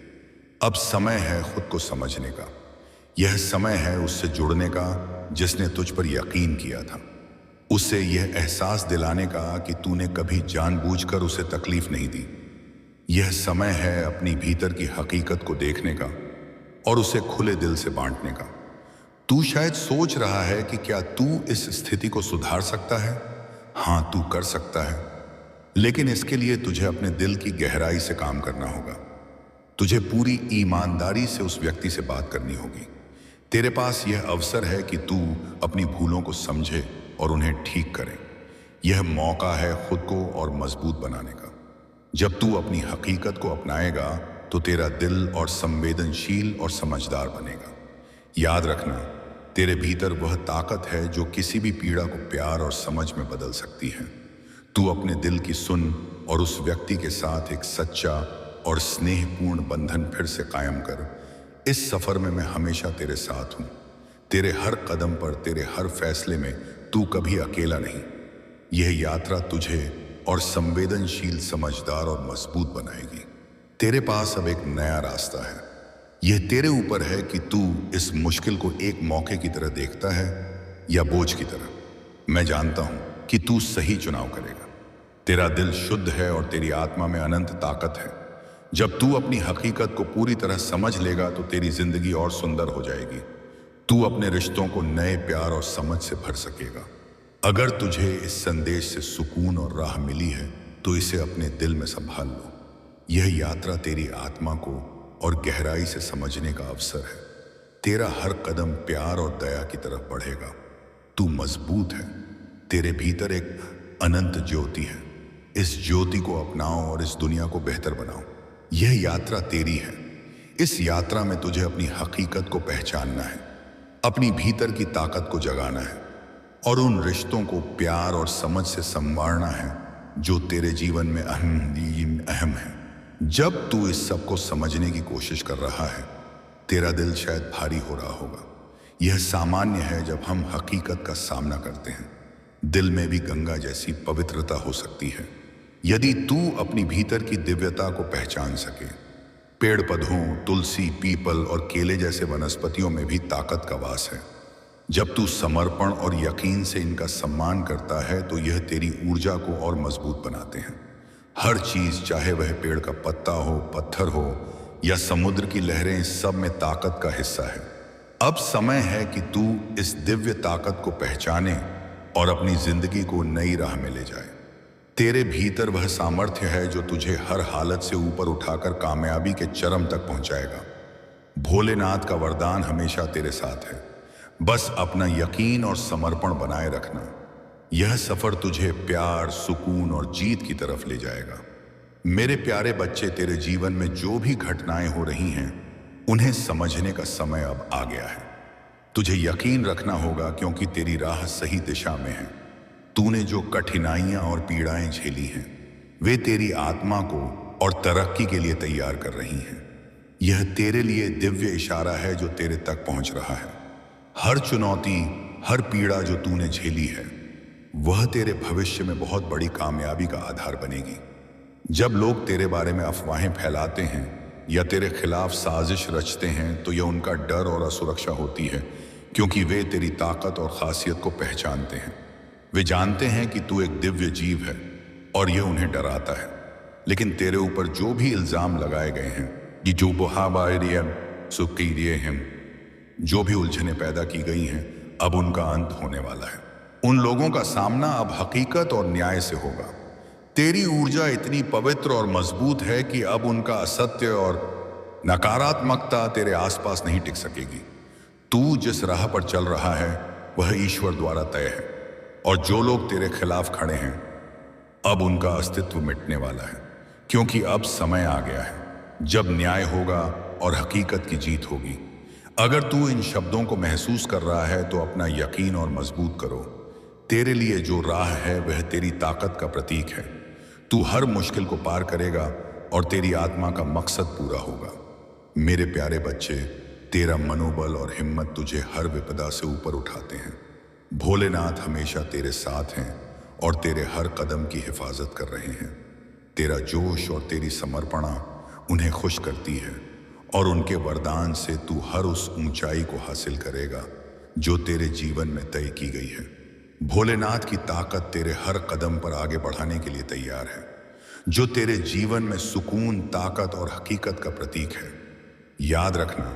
अब समय है खुद को समझने का। यह समय है उससे जुड़ने का जिसने तुझ पर यकीन किया था। उसे यह एहसास दिलाने का कि तूने कभी जानबूझकर उसे तकलीफ नहीं दी। यह समय है अपनी भीतर की हकीकत को देखने का और उसे खुले दिल से बांटने का। तू शायद सोच रहा है कि क्या तू इस स्थिति को सुधार सकता है। हाँ, तू कर सकता है, लेकिन इसके लिए तुझे अपने दिल की गहराई से काम करना होगा। तुझे पूरी ईमानदारी से उस व्यक्ति से बात करनी होगी। तेरे पास यह अवसर है कि तू अपनी भूलों को समझे और उन्हें ठीक करे। यह मौका है खुद को और मजबूत बनाने का। जब तू अपनी हकीकत को अपनाएगा तो तेरा दिल और संवेदनशील और समझदार बनेगा। याद रखना, तेरे भीतर वह ताकत है जो किसी भी पीड़ा को प्यार और समझ में बदल सकती है। तू अपने दिल की सुन और उस व्यक्ति के साथ एक सच्चा और स्नेहपूर्ण बंधन फिर से कायम कर। इस सफर में मैं हमेशा तेरे साथ हूं। तेरे हर कदम पर, तेरे हर फैसले में तू कभी अकेला नहीं। यह यात्रा तुझे और संवेदनशील, समझदार और मजबूत बनाएगी। तेरे पास अब एक नया रास्ता है। यह तेरे ऊपर है कि तू इस मुश्किल को एक मौके की तरह देखता है या बोझ की तरह। मैं जानता हूं कि तू सही चुनाव करेगा। तेरा दिल शुद्ध है और तेरी आत्मा में अनंत ताकत है। जब तू अपनी हकीकत को पूरी तरह समझ लेगा तो तेरी जिंदगी और सुंदर हो जाएगी। तू अपने रिश्तों को नए प्यार और समझ से भर सकेगा। अगर तुझे इस संदेश से सुकून और राह मिली है तो इसे अपने दिल में संभाल लो। यह यात्रा तेरी आत्मा को और गहराई से समझने का अवसर है। तेरा हर कदम प्यार और दया की तरफ बढ़ेगा। तू मजबूत है। तेरे भीतर एक अनंत ज्योति है। इस ज्योति को अपनाओ और इस दुनिया को बेहतर बनाओ। यह यात्रा तेरी है। इस यात्रा में तुझे अपनी हकीकत को पहचानना है, अपनी भीतर की ताकत को जगाना है और उन रिश्तों को प्यार और समझ से संवारना है जो तेरे जीवन में अहम है। जब तू इस सब को समझने की कोशिश कर रहा है, तेरा दिल शायद भारी हो रहा होगा। यह सामान्य है जब हम हकीकत का सामना करते हैं। दिल में भी गंगा जैसी पवित्रता हो सकती है यदि तू अपनी भीतर की दिव्यता को पहचान सके। पेड़ पौधों, तुलसी, पीपल और केले जैसे वनस्पतियों में भी ताकत का वास है। जब तू समर्पण और यकीन से इनका सम्मान करता है तो यह तेरी ऊर्जा को और मजबूत बनाते हैं। हर चीज, चाहे वह पेड़ का पत्ता हो, पत्थर हो या समुद्र की लहरें, सब में ताकत का हिस्सा है। अब समय है कि तू इस दिव्य ताकत को पहचाने और अपनी जिंदगी को नई राह में ले जाए। तेरे भीतर वह सामर्थ्य है जो तुझे हर हालत से ऊपर उठाकर कामयाबी के चरम तक पहुंचाएगा। भोलेनाथ का वरदान हमेशा तेरे साथ है। बस अपना यकीन और समर्पण बनाए रखना। यह सफर तुझे प्यार, सुकून और जीत की तरफ ले जाएगा। मेरे प्यारे बच्चे, तेरे जीवन में जो भी घटनाएं हो रही हैं, उन्हें समझने का समय अब आ गया है। तुझे यकीन रखना होगा क्योंकि तेरी राह सही दिशा में है। तूने जो कठिनाइयां और पीड़ाएं झेली हैं, वे तेरी आत्मा को और तरक्की के लिए तैयार कर रही हैं। यह तेरे लिए दिव्य इशारा है जो तेरे तक पहुंच रहा है। हर चुनौती, हर पीड़ा जो तूने झेली है, वह तेरे भविष्य में बहुत बड़ी कामयाबी का आधार बनेगी। जब लोग तेरे बारे में अफवाहें फैलाते हैं या तेरे खिलाफ साजिश रचते हैं तो यह उनका डर और असुरक्षा होती है, क्योंकि वे तेरी ताकत और खासियत को पहचानते हैं। वे जानते हैं कि तू एक दिव्य जीव है और यह उन्हें डराता है। लेकिन तेरे ऊपर जो भी इल्जाम लगाए गए हैं, ये जो बुहाबारियम सुकीरियम, जो भी उलझनें पैदा की गई हैं, अब उनका अंत होने वाला है। उन लोगों का सामना अब हकीकत और न्याय से होगा। तेरी ऊर्जा इतनी पवित्र और मजबूत है कि अब उनका असत्य और नकारात्मकता तेरे आसपास नहीं टिक सकेगी। तू जिस राह पर चल रहा है वह ईश्वर द्वारा तय है, और जो लोग तेरे खिलाफ खड़े हैं अब उनका अस्तित्व मिटने वाला है, क्योंकि अब समय आ गया है जब न्याय होगा और हकीकत की जीत होगी। अगर तू इन शब्दों को महसूस कर रहा है तो अपना यकीन और मजबूत करो। तेरे लिए जो राह है वह तेरी ताकत का प्रतीक है। तू हर मुश्किल को पार करेगा और तेरी आत्मा का मकसद पूरा होगा। मेरे प्यारे बच्चे, तेरा मनोबल और हिम्मत तुझे हर विपदा से ऊपर उठाते हैं। भोलेनाथ हमेशा तेरे साथ हैं और तेरे हर कदम की हिफाजत कर रहे हैं। तेरा जोश और तेरी समर्पणा उन्हें खुश करती है, और उनके वरदान से तू हर उस ऊंचाई को हासिल करेगा जो तेरे जीवन में तय की गई है। भोलेनाथ की ताकत तेरे हर कदम पर आगे बढ़ाने के लिए तैयार है, जो तेरे जीवन में सुकून, ताकत और हकीकत का प्रतीक है। याद रखना,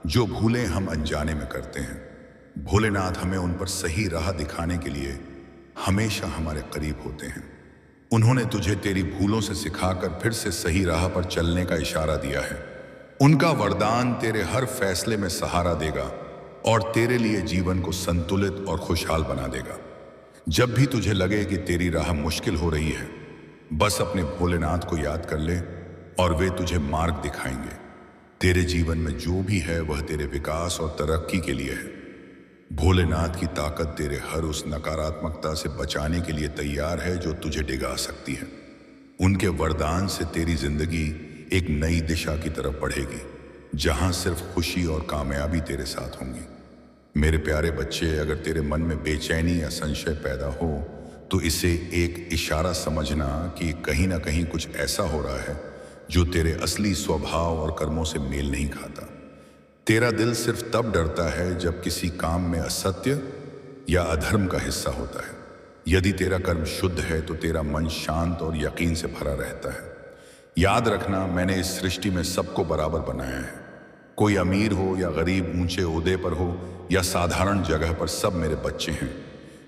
जो भूलें हम अनजाने में करते हैं, भोलेनाथ हमें उन पर सही राह दिखाने के लिए हमेशा हमारे करीब होते हैं। उन्होंने तुझे तेरी भूलों से सिखाकर फिर से सही राह पर चलने का इशारा दिया है। उनका वरदान तेरे हर फैसले में सहारा देगा और तेरे लिए जीवन को संतुलित और खुशहाल बना देगा। जब भी तुझे लगे कि तेरी राह मुश्किल हो रही है, बस अपने भोलेनाथ को याद कर ले और वे तुझे मार्ग दिखाएंगे। तेरे जीवन में जो भी है वह तेरे विकास और तरक्की के लिए है। भोलेनाथ की ताकत तेरे हर उस नकारात्मकता से बचाने के लिए तैयार है जो तुझे डिगा सकती है। उनके वरदान से तेरी जिंदगी एक नई दिशा की तरफ बढ़ेगी, जहां सिर्फ खुशी और कामयाबी तेरे साथ होंगी। मेरे प्यारे बच्चे, अगर तेरे मन में बेचैनी या संशय पैदा हो तो इसे एक इशारा समझना कि कहीं ना कहीं कुछ ऐसा हो रहा है जो तेरे असली स्वभाव और कर्मों से मेल नहीं खाता। तेरा दिल सिर्फ तब डरता है जब किसी काम में असत्य या अधर्म का हिस्सा होता है। यदि तेरा कर्म शुद्ध है तो तेरा मन शांत और यकीन से भरा रहता है। याद रखना, मैंने इस सृष्टि में सबको बराबर बनाया है। कोई अमीर हो या गरीब, ऊंचे ओहदे पर हो या साधारण जगह पर, सब मेरे बच्चे हैं।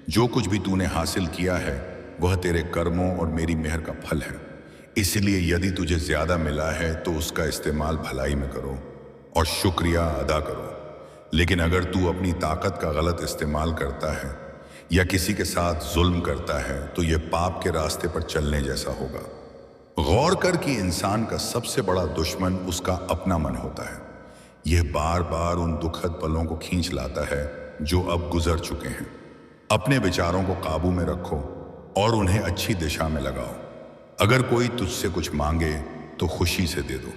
जो कुछ भी तूने हासिल किया है वह तेरे कर्मों और मेरी मेहर का फल है। इसलिए यदि तुझे ज्यादा मिला है तो उसका इस्तेमाल भलाई में करो और शुक्रिया अदा करो। लेकिन अगर तू अपनी ताकत का गलत इस्तेमाल करता है या किसी के साथ जुल्म करता है तो यह पाप के रास्ते पर चलने जैसा होगा। गौर कर कि इंसान का सबसे बड़ा दुश्मन उसका अपना मन होता है। यह बार बार उन दुखद पलों को खींच लाता है जो अब गुजर चुके हैं। अपने विचारों को काबू में रखो और उन्हें अच्छी दिशा में लगाओ। अगर कोई तुझसे कुछ मांगे तो खुशी से दे दो,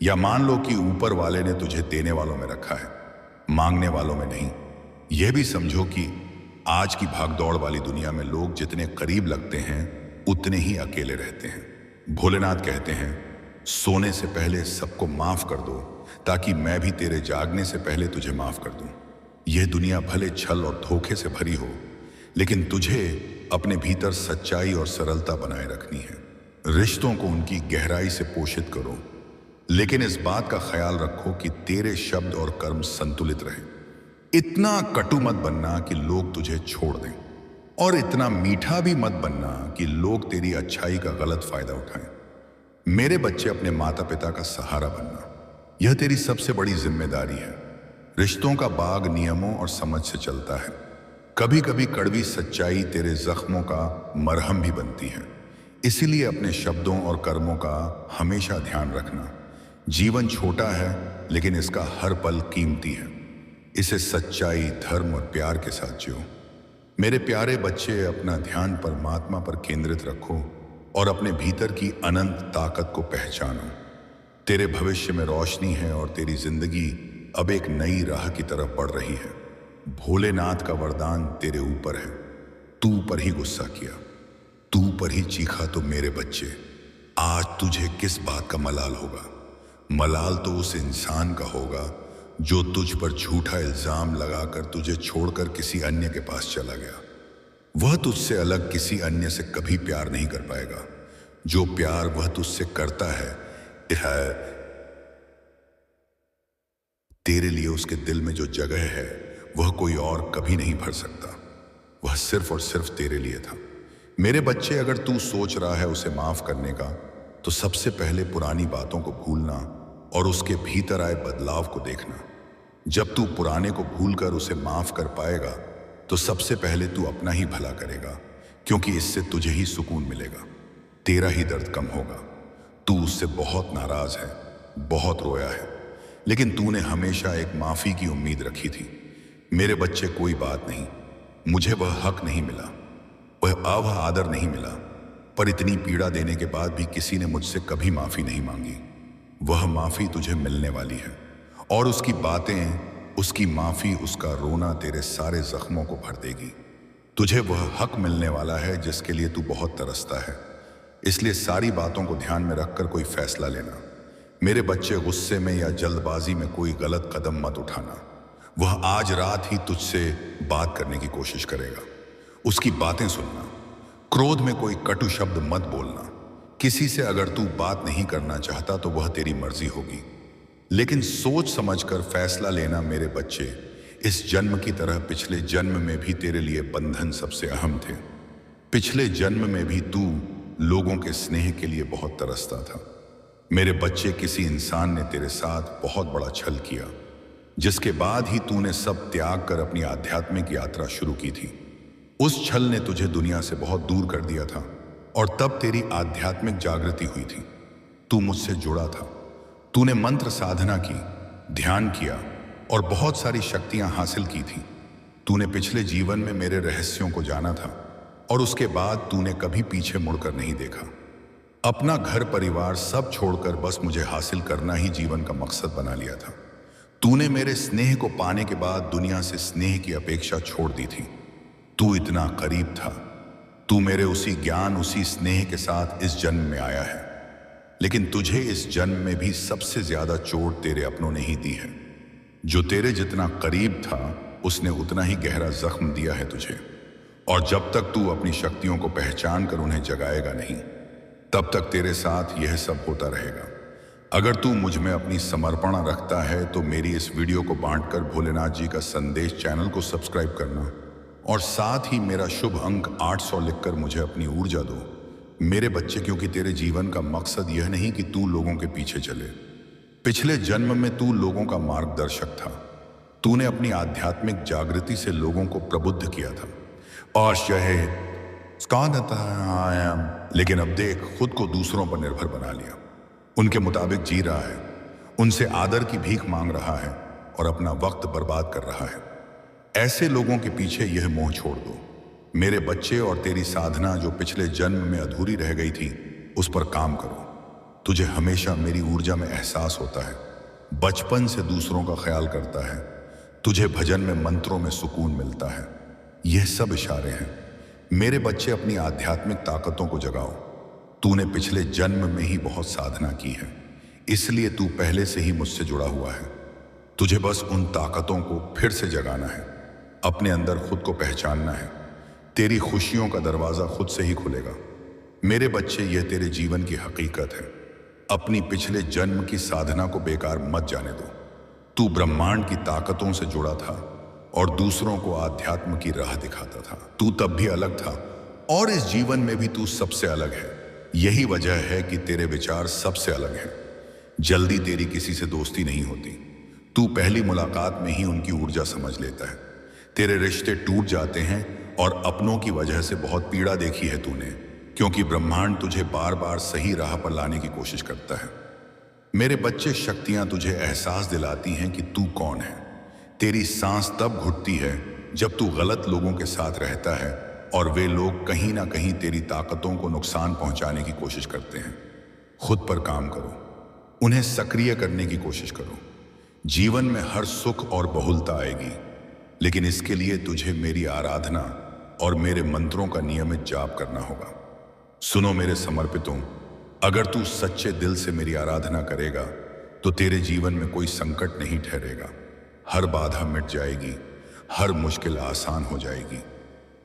या मान लो कि ऊपर वाले ने तुझे देने वालों में रखा है, मांगने वालों में नहीं। यह भी समझो कि आज की भागदौड़ वाली दुनिया में लोग जितने करीब लगते हैं उतने ही अकेले रहते हैं। भोलेनाथ कहते हैं, सोने से पहले सबको माफ कर दो ताकि मैं भी तेरे जागने से पहले तुझे माफ कर दूं। यह दुनिया भले छल और धोखे से भरी हो, लेकिन तुझे अपने भीतर सच्चाई और सरलता बनाए रखनी है। रिश्तों को उनकी गहराई से पोषित करो, लेकिन इस बात का ख्याल रखो कि तेरे शब्द और कर्म संतुलित रहे। इतना कटु मत बनना कि लोग तुझे छोड़ दें, और इतना मीठा भी मत बनना कि लोग तेरी अच्छाई का गलत फायदा उठाएं। मेरे बच्चे, अपने माता पिता का सहारा बनना, यह तेरी सबसे बड़ी जिम्मेदारी है। रिश्तों का बाग नियमों और समझ से चलता है। कभी कभी कड़वी सच्चाई तेरे जख्मों का मरहम भी बनती है। इसीलिए अपने शब्दों और कर्मों का हमेशा ध्यान रखना। जीवन छोटा है लेकिन इसका हर पल कीमती है। इसे सच्चाई, धर्म और प्यार के साथ जियो। मेरे प्यारे बच्चे, अपना ध्यान परमात्मा पर केंद्रित रखो और अपने भीतर की अनंत ताकत को पहचानो। तेरे भविष्य में रोशनी है और तेरी जिंदगी अब एक नई राह की तरफ बढ़ रही है। भोलेनाथ का वरदान तेरे ऊपर है। तू पर ही गुस्सा किया, तू पर ही चीखा। तो मेरे बच्चे, आज तुझे किस बात का मलाल होगा? मलाल तो उस इंसान का होगा जो तुझ पर झूठा इल्जाम लगाकर तुझे छोड़कर किसी अन्य के पास चला गया। वह तुझसे अलग किसी अन्य से कभी प्यार नहीं कर पाएगा। जो प्यार वह तुझसे करता है तेरे लिए उसके दिल में जो जगह है वह कोई और कभी नहीं भर सकता। वह सिर्फ और सिर्फ तेरे लिए था। मेरे बच्चे, अगर तू सोच रहा है उसे माफ करने का, तो सबसे पहले पुरानी बातों को भूलना और उसके भीतर आए बदलाव को देखना। जब तू पुराने को भूलकर उसे माफ कर पाएगा तो सबसे पहले तू अपना ही भला करेगा, क्योंकि इससे तुझे ही सुकून मिलेगा, तेरा ही दर्द कम होगा। तू उससे बहुत नाराज है, बहुत रोया है, लेकिन तूने हमेशा एक माफी की उम्मीद रखी थी। मेरे बच्चे, कोई बात नहीं, मुझे वह हक नहीं मिला, वह आदर नहीं मिला, पर इतनी पीड़ा देने के बाद भी किसी ने मुझसे कभी माफी नहीं मांगी। वह माफी तुझे मिलने वाली है, और उसकी बातें, उसकी माफी, उसका रोना तेरे सारे जख्मों को भर देगी। तुझे वह हक मिलने वाला है जिसके लिए तू बहुत तरसता है। इसलिए सारी बातों को ध्यान में रखकर कोई फैसला लेना। मेरे बच्चे, गुस्से में या जल्दबाजी में कोई गलत कदम मत उठाना। वह आज रात ही तुझसे बात करने की कोशिश करेगा। उसकी बातें सुनना। क्रोध में कोई कटु शब्द मत बोलना। किसी से अगर तू बात नहीं करना चाहता तो वह तेरी मर्जी होगी, लेकिन सोच समझकर फैसला लेना। मेरे बच्चे, इस जन्म की तरह पिछले जन्म में भी तेरे लिए बंधन सबसे अहम थे। पिछले जन्म में भी तू लोगों के स्नेह के लिए बहुत तरसता था। मेरे बच्चे, किसी इंसान ने तेरे साथ बहुत बड़ा छल किया, जिसके बाद ही तूने सब त्याग कर अपनी आध्यात्मिक यात्रा शुरू की थी। उस छल ने तुझे दुनिया से बहुत दूर कर दिया था, और तब तेरी आध्यात्मिक जागृति हुई थी। तू मुझसे जुड़ा था, तूने मंत्र साधना की, ध्यान किया और बहुत सारी शक्तियां हासिल की थी। तूने पिछले जीवन में मेरे रहस्यों को जाना था, और उसके बाद तूने कभी पीछे मुड़कर नहीं देखा। अपना घर परिवार सब छोड़कर बस मुझे हासिल करना ही जीवन का मकसद बना लिया था। तूने मेरे स्नेह को पाने के बाद दुनिया से स्नेह की अपेक्षा छोड़ दी थी। तू इतना करीब था, तू मेरे उसी ज्ञान, उसी स्नेह के साथ इस जन्म में आया है, लेकिन तुझे इस जन्म में भी सबसे ज्यादा चोट तेरे अपनों ने ही दी है। जो तेरे जितना करीब था उसने उतना ही गहरा जख्म दिया है तुझे, और जब तक तू अपनी शक्तियों को पहचान कर उन्हें जगाएगा नहीं, तब तक तेरे साथ यह सब होता रहेगा। अगर तू मुझ में अपनी समर्पण रखता है तो मेरी इस वीडियो को बांटकर भोलेनाथ जी का संदेश चैनल को सब्सक्राइब करना, और साथ ही मेरा शुभ अंक 800 लिखकर मुझे अपनी ऊर्जा दो। मेरे बच्चे, क्योंकि तेरे जीवन का मकसद यह नहीं कि तू लोगों के पीछे चले। पिछले जन्म में तू लोगों का मार्गदर्शक था। तूने अपनी आध्यात्मिक जागृति से लोगों को प्रबुद्ध किया था, और लेकिन अब देख, खुद को दूसरों पर निर्भर बना लिया, उनके मुताबिक जी रहा है, उनसे आदर की भीख मांग रहा है और अपना वक्त बर्बाद कर रहा है। ऐसे लोगों के पीछे यह मोह छोड़ दो मेरे बच्चे, और तेरी साधना जो पिछले जन्म में अधूरी रह गई थी उस पर काम करो। तुझे हमेशा मेरी ऊर्जा में एहसास होता है, बचपन से दूसरों का ख्याल करता है, तुझे भजन में, मंत्रों में सुकून मिलता है। यह सब इशारे हैं। मेरे बच्चे, अपनी आध्यात्मिक ताकतों को जगाओ। तूने पिछले जन्म में ही बहुत साधना की है, इसलिए तू पहले से ही मुझसे जुड़ा हुआ है। तुझे बस उन ताकतों को फिर से जगाना है, अपने अंदर खुद को पहचानना है। तेरी खुशियों का दरवाजा खुद से ही खुलेगा। मेरे बच्चे, यह तेरे जीवन की हकीकत है। अपनी पिछले जन्म की साधना को बेकार मत जाने दो। तू ब्रह्मांड की ताकतों से जुड़ा था और दूसरों को आध्यात्म की राह दिखाता था। तू तब भी अलग था, और इस जीवन में भी तू सबसे अलग है। यही वजह है कि तेरे विचार सबसे अलग हैं। जल्दी तेरी किसी से दोस्ती नहीं होती। तू पहली मुलाकात में ही उनकी ऊर्जा समझ लेता है। तेरे रिश्ते टूट जाते हैं, और अपनों की वजह से बहुत पीड़ा देखी है तूने, क्योंकि ब्रह्मांड तुझे बार बार सही राह पर लाने की कोशिश करता है। मेरे बच्चे, शक्तियां तुझे एहसास दिलाती हैं कि तू कौन है। तेरी सांस तब घुटती है जब तू गलत लोगों के साथ रहता है, और वे लोग कहीं ना कहीं तेरी ताकतों को नुकसान पहुंचाने की कोशिश करते हैं। खुद पर काम करो, उन्हें सक्रिय करने की कोशिश करो। जीवन में हर सुख और बहुलता आएगी, लेकिन इसके लिए तुझे मेरी आराधना, और मेरे मंत्रों का नियमित जाप करना होगा। सुनो मेरे समर्पितों, अगर तू सच्चे दिल से मेरी आराधना करेगा तो तेरे जीवन में कोई संकट नहीं ठहरेगा। हर बाधा मिट जाएगी, हर मुश्किल आसान हो जाएगी।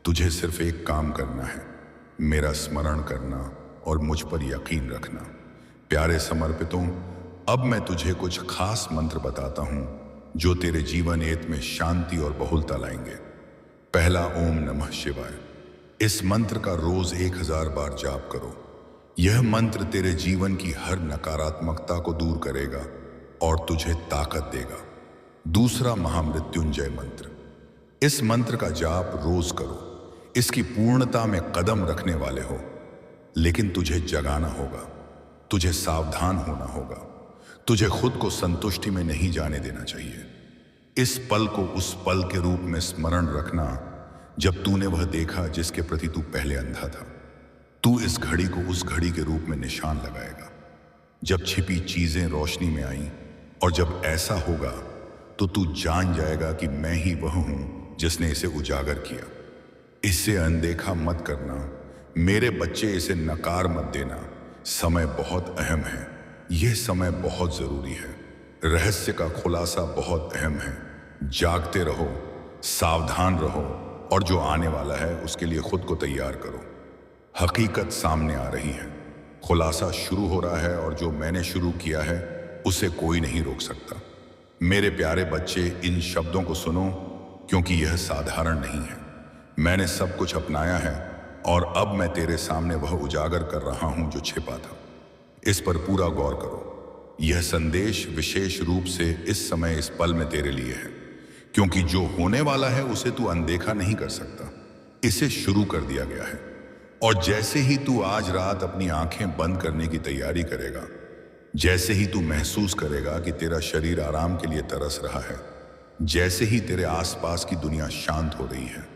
तुझे सिर्फ एक काम करना है, मेरा स्मरण करना और मुझ पर यकीन रखना। प्यारे समर्पितों, अब मैं तुझे कुछ खास मंत्र बताता हूं जो तेरे जीवन एत में शांति और बहुलता लाएंगे। पहला, ओम नमः शिवाय। इस मंत्र का रोज 1000 बार जाप करो। यह मंत्र तेरे जीवन की हर नकारात्मकता को दूर करेगा और तुझे ताकत देगा। दूसरा, महामृत्युंजय मंत्र। इस मंत्र का जाप रोज करो। इसकी पूर्णता में कदम रखने वाले हो, लेकिन तुझे जगाना होगा, तुझे सावधान होना होगा, तुझे खुद को संतुष्टि में नहीं जाने देना चाहिए। इस पल को उस पल के रूप में स्मरण रखना जब तूने वह देखा जिसके प्रति तू पहले अंधा था। तू इस घड़ी को उस घड़ी के रूप में निशान लगाएगा जब छिपी चीजें रोशनी में आई, और जब ऐसा होगा तो तू जान जाएगा कि मैं ही वह हूं जिसने इसे उजागर किया। इससे अनदेखा मत करना मेरे बच्चे, इसे नकार मत देना। समय बहुत अहम है, यह समय बहुत जरूरी है। रहस्य का खुलासा बहुत अहम है। जागते रहो, सावधान रहो, और जो आने वाला है उसके लिए खुद को तैयार करो। हकीकत सामने आ रही है, खुलासा शुरू हो रहा है, और जो मैंने शुरू किया है उसे कोई नहीं रोक सकता। मेरे प्यारे बच्चे, इन शब्दों को सुनो, क्योंकि यह साधारण नहीं है। मैंने सब कुछ अपनाया है और अब मैं तेरे सामने वह उजागर कर रहा हूं जो छिपा था। इस पर पूरा गौर करो। यह संदेश विशेष रूप से इस समय इस पल में तेरे लिए है, क्योंकि जो होने वाला है उसे तू अनदेखा नहीं कर सकता। इसे शुरू कर दिया गया है, और जैसे ही तू आज रात अपनी आंखें बंद करने की तैयारी करेगा, जैसे ही तू महसूस करेगा कि तेरा शरीर आराम के लिए तरस रहा है, जैसे ही तेरे आसपास की दुनिया शांत हो रही है,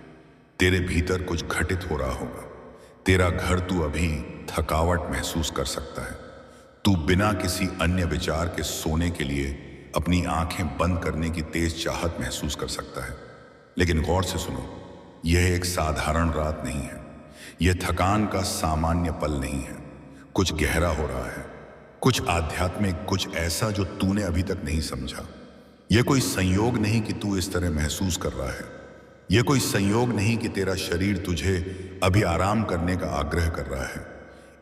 तेरे भीतर कुछ घटित हो रहा होगा। तेरा घर, तू अभी थकावट महसूस कर सकता है। तू बिना किसी अन्य विचार के सोने के लिए अपनी आंखें बंद करने की तेज चाहत महसूस कर सकता है। लेकिन गौर से सुनो, यह एक साधारण रात नहीं है। यह थकान का सामान्य पल नहीं है। कुछ गहरा हो रहा है, कुछ आध्यात्मिक, कुछ ऐसा जो तूने अभी तक नहीं समझा। यह कोई संयोग नहीं कि तू इस तरह महसूस कर रहा है। यह कोई संयोग नहीं कि तेरा शरीर तुझे अभी आराम करने का आग्रह कर रहा है।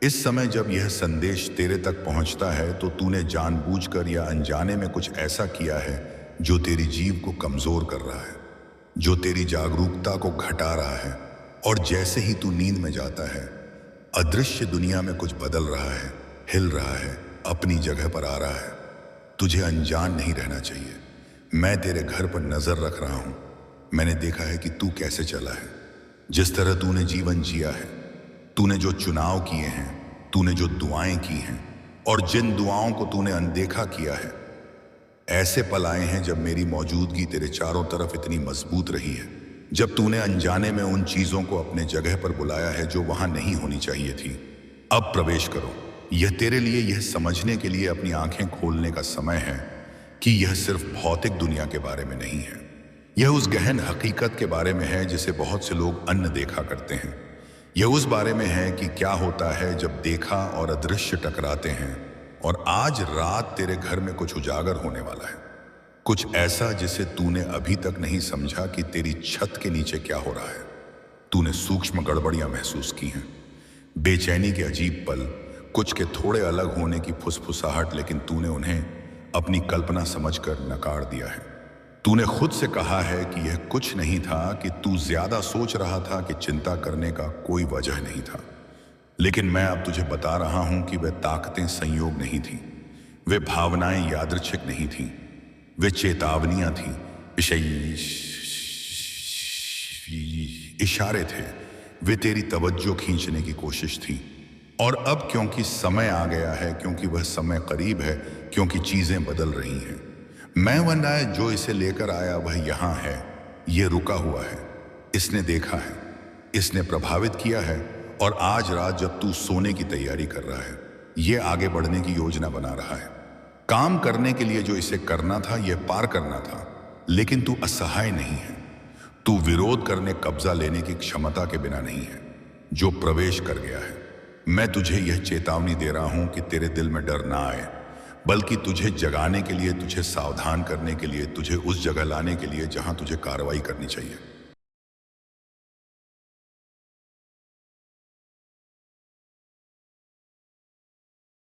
इस समय जब यह संदेश तेरे तक पहुंचता है तो तूने जानबूझकर या अनजाने में कुछ ऐसा किया है जो तेरी जीव को कमजोर कर रहा है, जो तेरी जागरूकता को घटा रहा है। और जैसे ही तू नींद में जाता है, अदृश्य दुनिया में कुछ बदल रहा है, हिल रहा है, अपनी जगह पर आ रहा है। तुझे अनजान नहीं रहना चाहिए। मैं तेरे घर पर नजर रख रहा हूं। मैंने देखा है कि तू कैसे चला है, जिस तरह तूने जीवन जिया है, तूने जो चुनाव किए हैं, तूने जो दुआएं की हैं, और जिन दुआओं को तूने अनदेखा किया है। ऐसे पल आए हैं जब मेरी मौजूदगी तेरे चारों तरफ इतनी मजबूत रही है, जब तूने अनजाने में उन चीजों को अपने जगह पर बुलाया है जो वहां नहीं होनी चाहिए थी। अब प्रवेश करो। यह तेरे लिए यह समझने के लिए अपनी आंखें खोलने का समय है कि यह सिर्फ भौतिक दुनिया के बारे में नहीं है। यह उस गहन हकीकत के बारे में है जिसे बहुत से लोग अनदेखा करते हैं। यह उस बारे में है कि क्या होता है जब देखा और अदृश्य टकराते हैं। और आज रात तेरे घर में कुछ उजागर होने वाला है, कुछ ऐसा जिसे तूने अभी तक नहीं समझा कि तेरी छत के नीचे क्या हो रहा है। तूने सूक्ष्म गड़बड़ियां महसूस की हैं, बेचैनी के अजीब पल, कुछ के थोड़े अलग होने की फुसफुसाहट, लेकिन तूने उन्हें अपनी कल्पना समझकर नकार दिया है। तूने खुद से कहा है कि यह कुछ नहीं था, कि तू ज्यादा सोच रहा था, कि चिंता करने का कोई वजह नहीं था। लेकिन मैं अब तुझे बता रहा हूं कि वे ताकतें संयोग नहीं थीं, वे भावनाएं यादृच्छिक नहीं थीं, वे चेतावनियां थीं, इशारे थे, वे तेरी तवज्जो खींचने की कोशिश थी। और अब क्योंकि समय आ गया है, क्योंकि वह समय करीब है, क्योंकि चीजें बदल रही हैं, मैं वह जो इसे लेकर आया वह यहां है। यह रुका हुआ है, इसने देखा है, इसने प्रभावित किया है। और आज रात जब तू सोने की तैयारी कर रहा है, यह आगे बढ़ने की योजना बना रहा है, काम करने के लिए जो इसे करना था, यह पार करना था। लेकिन तू असहाय नहीं है, तू विरोध करने, कब्जा लेने की क्षमता के बिना नहीं है, जो प्रवेश कर गया है। मैं तुझे यह चेतावनी दे रहा हूं कि तेरे दिल में डर ना आए, बल्कि तुझे जगाने के लिए, तुझे सावधान करने के लिए, तुझे उस जगह लाने के लिए जहां तुझे कार्रवाई करनी चाहिए।